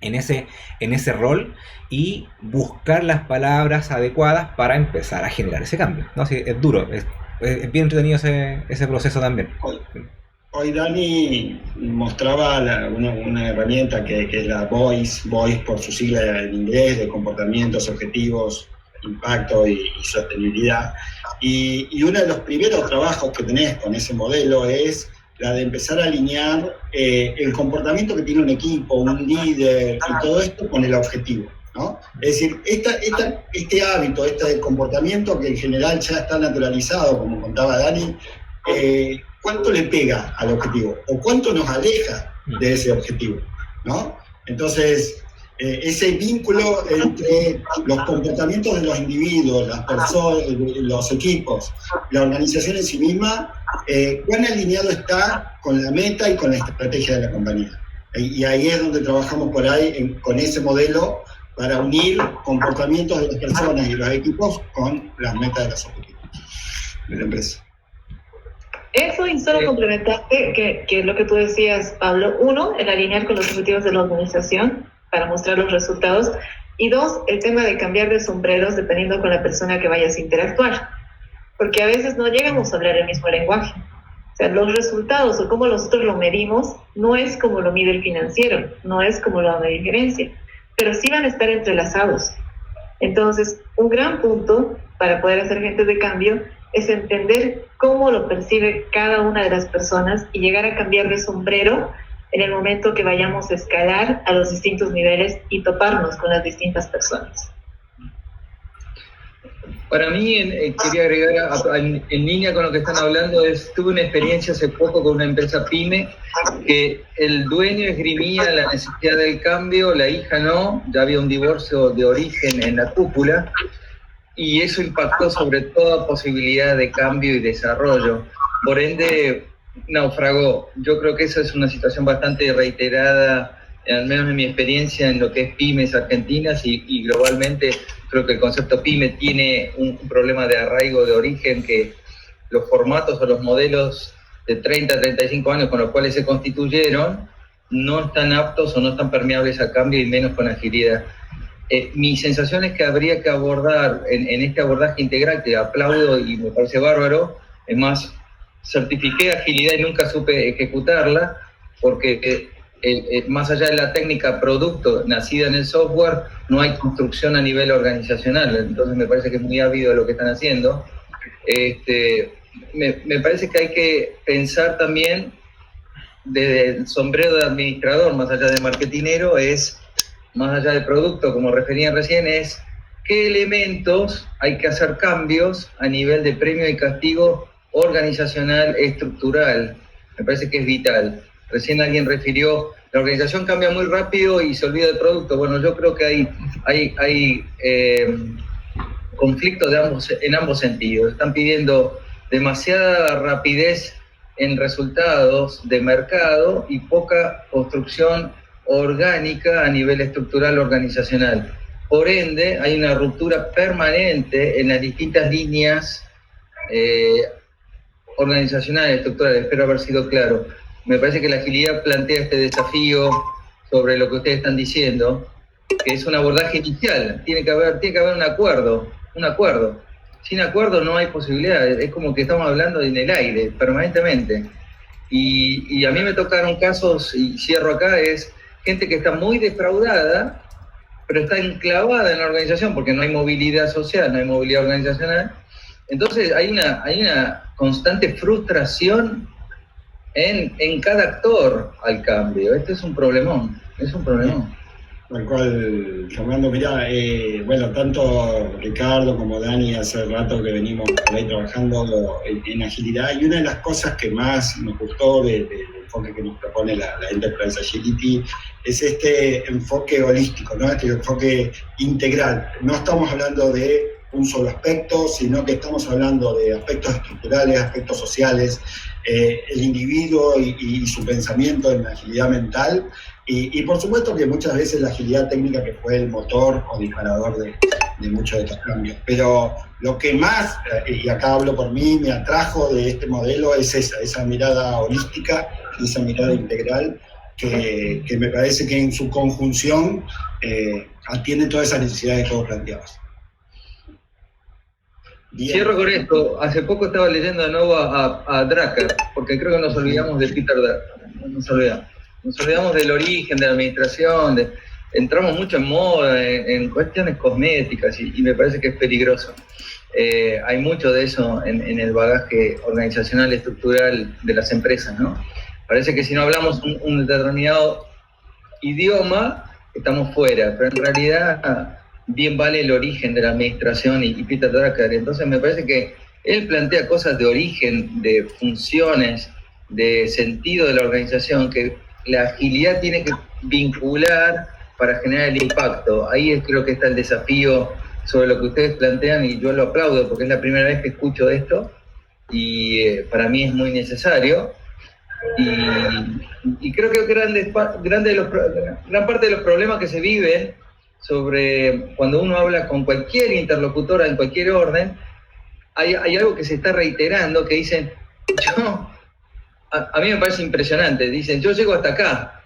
en ese rol y buscar las palabras adecuadas para empezar a generar ese cambio, ¿no? Sí, es duro, es bien entretenido ese proceso también. Hoy Dani mostraba una herramienta que es la Voice por su sigla en inglés, de comportamientos, objetivos, impacto y sostenibilidad. Y uno de los primeros trabajos que tenés con ese modelo es la de empezar a alinear el comportamiento que tiene un equipo, un líder y todo esto con el objetivo, ¿no? Es decir, este hábito, este comportamiento que en general ya está naturalizado, como contaba Dani, ¿cuánto le pega al objetivo? ¿O cuánto nos aleja de ese objetivo? ¿No? Entonces, ese vínculo entre los comportamientos de los individuos, las personas, los equipos, la organización en sí misma, ¿cuán alineado está con la meta y con la estrategia de la compañía? Y ahí es donde trabajamos por ahí con ese modelo, para unir comportamientos de las personas y los equipos con las metas de los objetivos de la empresa. Eso, y solo complementarte que lo que tú decías, Pablo. Uno, el alinear con los objetivos de la organización para mostrar los resultados. Y dos, el tema de cambiar de sombreros dependiendo con la persona que vayas a interactuar. Porque a veces no llegamos a hablar el mismo lenguaje. O sea, los resultados o cómo nosotros lo medimos no es como lo mide el financiero, no es como lo mide el gerencia, pero sí van a estar entrelazados. Entonces, un gran punto para poder hacer agentes de cambio es entender cómo lo percibe cada una de las personas y llegar a cambiar de sombrero en el momento que vayamos a escalar a los distintos niveles y toparnos con las distintas personas. Para mí, quería agregar, en línea con lo que están hablando, tuve una experiencia hace poco con una empresa PYME, que el dueño esgrimía la necesidad del cambio, la hija no, ya había un divorcio de origen en la cúpula, y eso impactó sobre toda posibilidad de cambio y desarrollo. Por ende, naufragó. Yo creo que esa es una situación bastante reiterada, al menos en mi experiencia, en lo que es pymes argentinas y globalmente. Creo que el concepto pyme tiene un problema de arraigo de origen, que los formatos o los modelos de 30 a 35 años con los cuales se constituyeron no están aptos o no están permeables a cambio y menos con agilidad. Mi sensación es que habría que abordar en este abordaje integral, que aplaudo y me parece bárbaro. Es más, certifiqué agilidad y nunca supe ejecutarla, porque más allá de la técnica producto nacida en el software, no hay construcción a nivel organizacional. Entonces me parece que es muy ávido lo que están haciendo. Me parece que hay que pensar también desde el sombrero de administrador, más allá de marketinero, más allá del producto, como referían recién, es qué elementos hay que hacer cambios a nivel de premio y castigo organizacional, estructural. Me parece que es vital. Recién alguien refirió, la organización cambia muy rápido y se olvida del producto. Bueno, yo creo que hay conflictos en ambos sentidos. Están pidiendo demasiada rapidez en resultados de mercado y poca construcción orgánica a nivel estructural organizacional. Por ende, hay una ruptura permanente en las distintas líneas organizacionales, estructurales. Espero haber sido claro. Me parece que la agilidad plantea este desafío sobre lo que ustedes están diciendo, que es un abordaje inicial. Tiene que haber un acuerdo. Sin acuerdo no hay posibilidad. Es como que estamos hablando en el aire permanentemente. Y a mí me tocaron casos, y cierro acá, es gente que está muy defraudada, pero está enclavada en la organización porque no hay movilidad social, no hay movilidad organizacional. Entonces hay una constante frustración en cada actor al cambio. Este es un problemón. Tal cual, Fernando, mirá, bueno, tanto Ricardo como Dani hace rato que venimos por ahí trabajando en agilidad, y una de las cosas que más nos gustó del enfoque que nos propone la Enterprise Agility es este enfoque holístico, ¿no? Este enfoque integral. No estamos hablando de un solo aspecto, sino que estamos hablando de aspectos estructurales, aspectos sociales, el individuo y su pensamiento en la agilidad mental, y por supuesto que muchas veces la agilidad técnica, que fue el motor o disparador de muchos de estos cambios. Pero lo que más, y acá hablo por mí, me atrajo de este modelo es esa mirada holística, esa mirada integral, que me parece que en su conjunción atiende todas esas necesidades que vos planteabas. Bien. Cierro con esto. Hace poco estaba leyendo de nuevo a Drucker, porque creo que nos olvidamos de Peter Drucker. Nos olvidamos del origen de la administración, entramos mucho en moda, en cuestiones cosméticas, y me parece que es peligroso. Hay mucho de eso en el bagaje organizacional estructural de las empresas, ¿no? Parece que si no hablamos un determinado idioma, estamos fuera, pero en realidad bien vale el origen de la administración y Peter Drucker. Entonces me parece que él plantea cosas de origen, de funciones, de sentido de la organización, que la agilidad tiene que vincular para generar el impacto. Ahí creo que está el desafío sobre lo que ustedes plantean, y yo lo aplaudo porque es la primera vez que escucho esto, y para mí es muy necesario. Y creo que gran parte de los problemas que se viven sobre cuando uno habla con cualquier interlocutora en cualquier orden, hay algo que se está reiterando, que dicen, a mí me parece impresionante, dicen, yo llego hasta acá,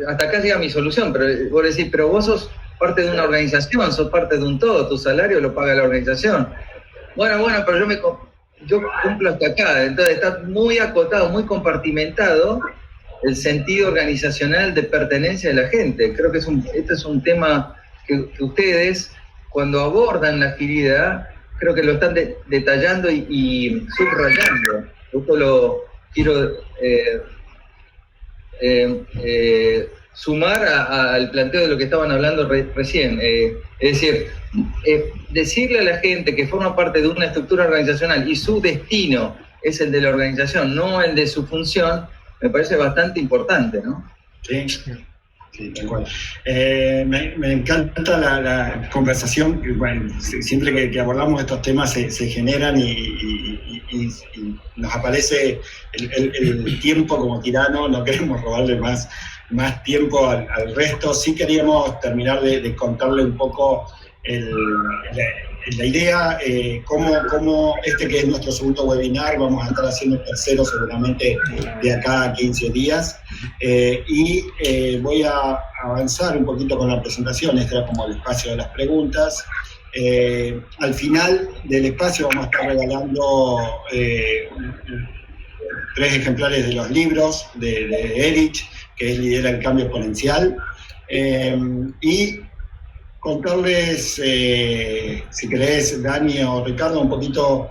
hasta acá llega mi solución, pero vos decís, pero vos sos parte de una organización, sos parte de un todo, tu salario lo paga la organización. Bueno, pero yo cumplo hasta acá. Entonces está muy acotado, muy compartimentado el sentido organizacional de pertenencia de la gente. Creo que este es un tema que ustedes, cuando abordan la agilidad, creo que lo están detallando y subrayando. Esto lo quiero sumar al planteo de lo que estaban hablando recién. Es decir, decirle a la gente que forma parte de una estructura organizacional y su destino es el de la organización, no el de su función, me parece bastante importante, ¿no? Sí, Sí, tal cual. Me encanta la conversación. Bueno, siempre que abordamos estos temas se generan y nos aparece el tiempo como tirano. No queremos robarle más tiempo al resto. Sí queríamos terminar de contarle un poco la idea, cómo que es nuestro segundo webinar, vamos a estar haciendo el tercero seguramente de acá a 15 días, voy a avanzar un poquito con la presentación. Este era como el espacio de las preguntas. Al final del espacio vamos a estar regalando 3 ejemplares de los libros de Erich, que es Lidera el Cambio Exponencial, y contarles, si querés, Dani o Ricardo, un poquito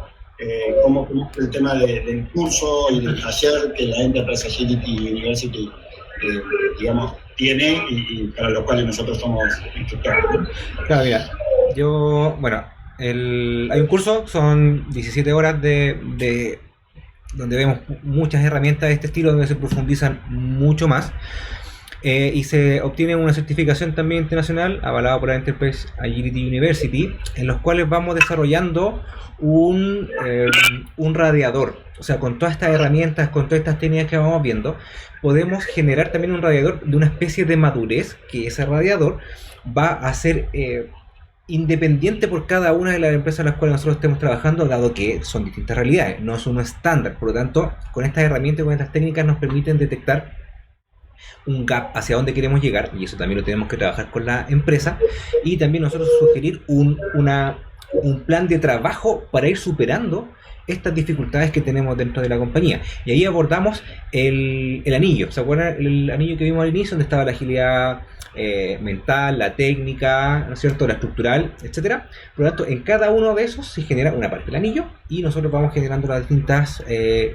cómo es el tema del curso y del taller que la Enterprise Agility University, digamos, tiene y para los cuales nosotros somos instructores. Claro, mira, hay un curso, son 17 horas de donde vemos muchas herramientas de este estilo, donde se profundizan mucho más. Y se obtiene una certificación también internacional avalada por la Enterprise Agility University, en los cuales vamos desarrollando un radiador. O sea, con todas estas herramientas, con todas estas técnicas que vamos viendo, podemos generar también un radiador de una especie de madurez, que ese radiador va a ser independiente por cada una de las empresas en las cuales nosotros estemos trabajando, dado que son distintas realidades, no es uno estándar. Por lo tanto, con estas herramientas, con estas técnicas nos permiten detectar un gap hacia dónde queremos llegar, y eso también lo tenemos que trabajar con la empresa, y también nosotros sugerir un plan de trabajo para ir superando estas dificultades que tenemos dentro de la compañía. Y ahí abordamos el anillo. ¿Se acuerdan el anillo que vimos al inicio, donde estaba la agilidad mental, la técnica, ¿no es cierto?, la estructural, etcétera? Por lo tanto, en cada uno de esos se genera una parte del anillo, y nosotros vamos generando las distintas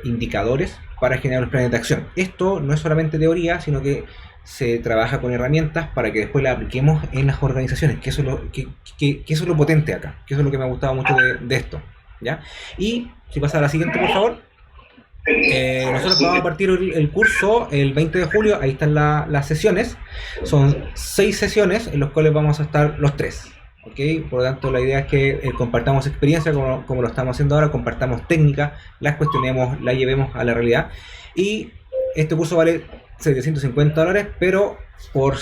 indicadores para generar los planes de acción. Esto no es solamente teoría, sino que se trabaja con herramientas para que después las apliquemos en las organizaciones, que eso es lo potente acá, que eso es lo que me ha gustado mucho de esto, ¿ya? Y si pasa a la siguiente, por favor. Nosotros vamos a partir el curso el 20 de julio, ahí están las sesiones. Son 6 sesiones en las cuales vamos a estar los 3. ¿Okay? Por lo tanto, la idea es que compartamos experiencia como lo estamos haciendo ahora, compartamos técnicas, las cuestionemos, las llevemos a la realidad. Y este curso vale $750, pero por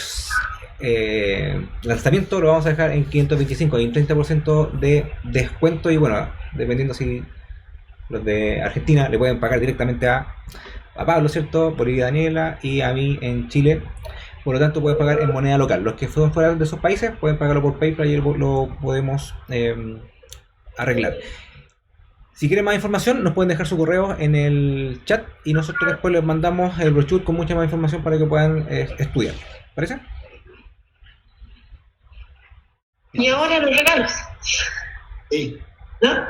lanzamiento lo vamos a dejar en 525, hay un 30% de descuento. Y bueno, dependiendo si los de Argentina le pueden pagar directamente a Pablo, ¿cierto?, Bolivia, Daniela, y a mí en Chile. Por lo tanto, pueden pagar en moneda local. Los que fueron fuera de esos países pueden pagarlo por PayPal y lo podemos arreglar. Si quieren más información, nos pueden dejar su correo en el chat y nosotros después les mandamos el brochure con mucha más información para que puedan estudiar. ¿Parece? Y ahora los regalos. Sí. ¿No?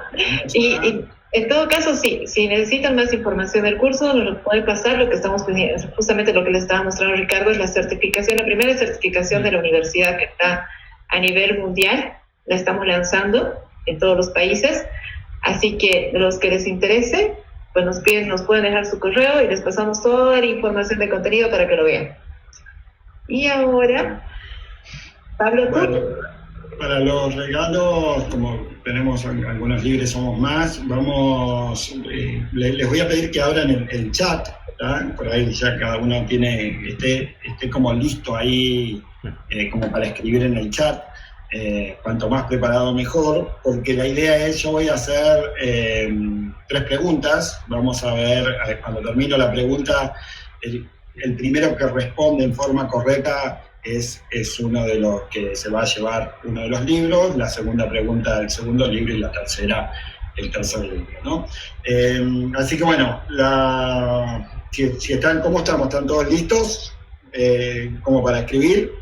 Y en todo caso, si necesitan más información del curso, nos lo pueden pasar. Lo que estamos pidiendo, justamente lo que les estaba mostrando Ricardo, es la certificación, la primera certificación de la universidad que está a nivel mundial. La estamos lanzando en todos los países. Así que los que les interese, pues nos pueden dejar su correo y les pasamos toda la información de contenido para que lo vean. Y ahora, Pablo, tú. Para los regalos, como tenemos algunos libres, somos más, les voy a pedir que abran el chat, ¿tá? Por ahí ya cada uno esté como listo ahí, como para escribir en el chat. Cuanto más preparado mejor, porque la idea es, yo voy a hacer 3 preguntas. Vamos a ver, cuando termino la pregunta, el primero que responde en forma correcta es uno de los que se va a llevar uno de los libros, la segunda pregunta el segundo libro y la tercera el tercer libro, ¿no? Así que bueno, si están, ¿cómo estamos? ¿Están todos listos? Como para escribir.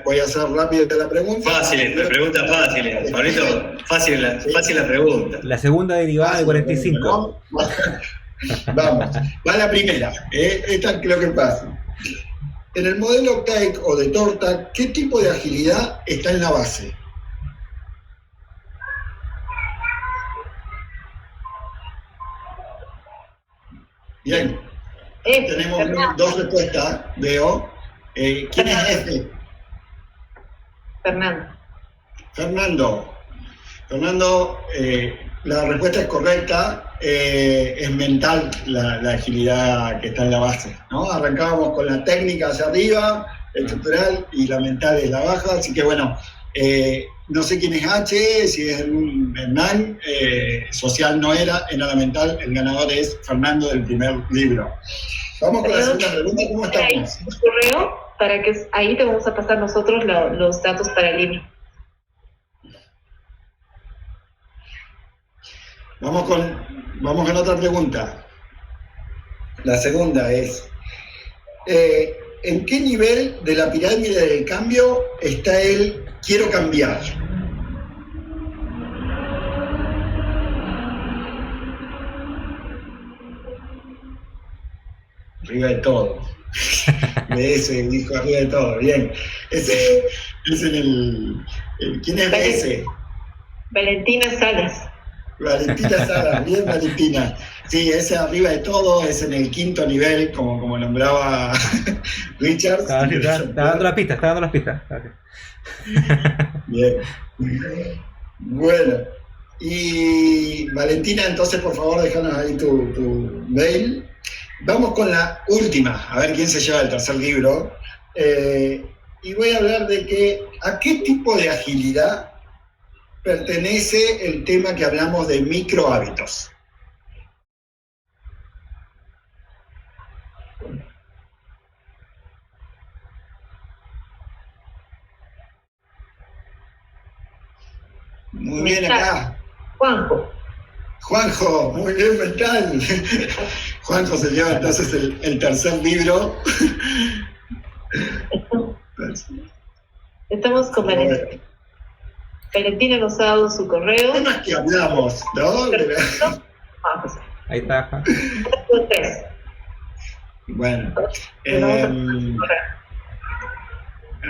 Voy a hacer rápido la pregunta. Fácil, la pregunta fácil, Pablito. Fácil la pregunta. La segunda derivada de 45. Vamos, va la primera. Esta creo que pasa. En el modelo cake o de torta, ¿qué tipo de agilidad está en la base? Bien. Tenemos 2 respuestas, veo. ¿Quién es F? Fernando. Fernando, la respuesta es correcta, es mental la agilidad que está en la base, ¿no? Arrancábamos con la técnica hacia arriba, estructural, y la mental es la baja, así que bueno, no sé quién es H, si es Hernán, social no era la mental, el ganador es Fernando del primer libro. Vamos con la segunda pregunta, ¿cómo estamos? Un correo para que ahí te vamos a pasar nosotros los datos para el libro. Vamos con otra pregunta. La segunda es, ¿en qué nivel de la pirámide del cambio está el quiero cambiar? Arriba de todo. De ese dijo arriba de todo. Bien. Ese es ¿quién es ese? Valentina Salas. Valentina Salas, bien Valentina. Sí, ese arriba de todo es en el quinto nivel, como nombraba Richard. Estaba dando las pistas. Bien. Bueno, y Valentina, entonces por favor déjanos ahí tu mail. Vamos con la última, a ver quién se lleva el tercer libro. Y voy a hablar de a qué tipo de agilidad pertenece el tema que hablamos de micro hábitos. Muy bien acá. Juanjo, muy bien mental. Juanjo se lleva entonces el tercer libro. Estamos con Valentina. Valentina nos ha dado su correo. ¿Qué más que hablamos, no? Ahí está, Juan. Bueno.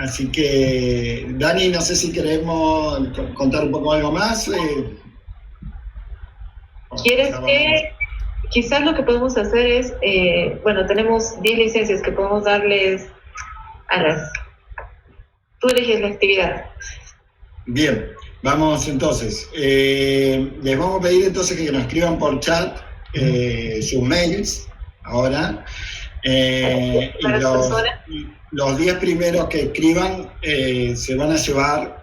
Así que, Dani, no sé si queremos contar un poco algo más. ¿Quieres que quizás lo que podemos hacer es, tenemos 10 licencias que podemos darles a las... Tú eliges la actividad. Bien, vamos entonces. Les vamos a pedir entonces que nos escriban por chat sus mails ahora. Y los 10 primeros que escriban se van a llevar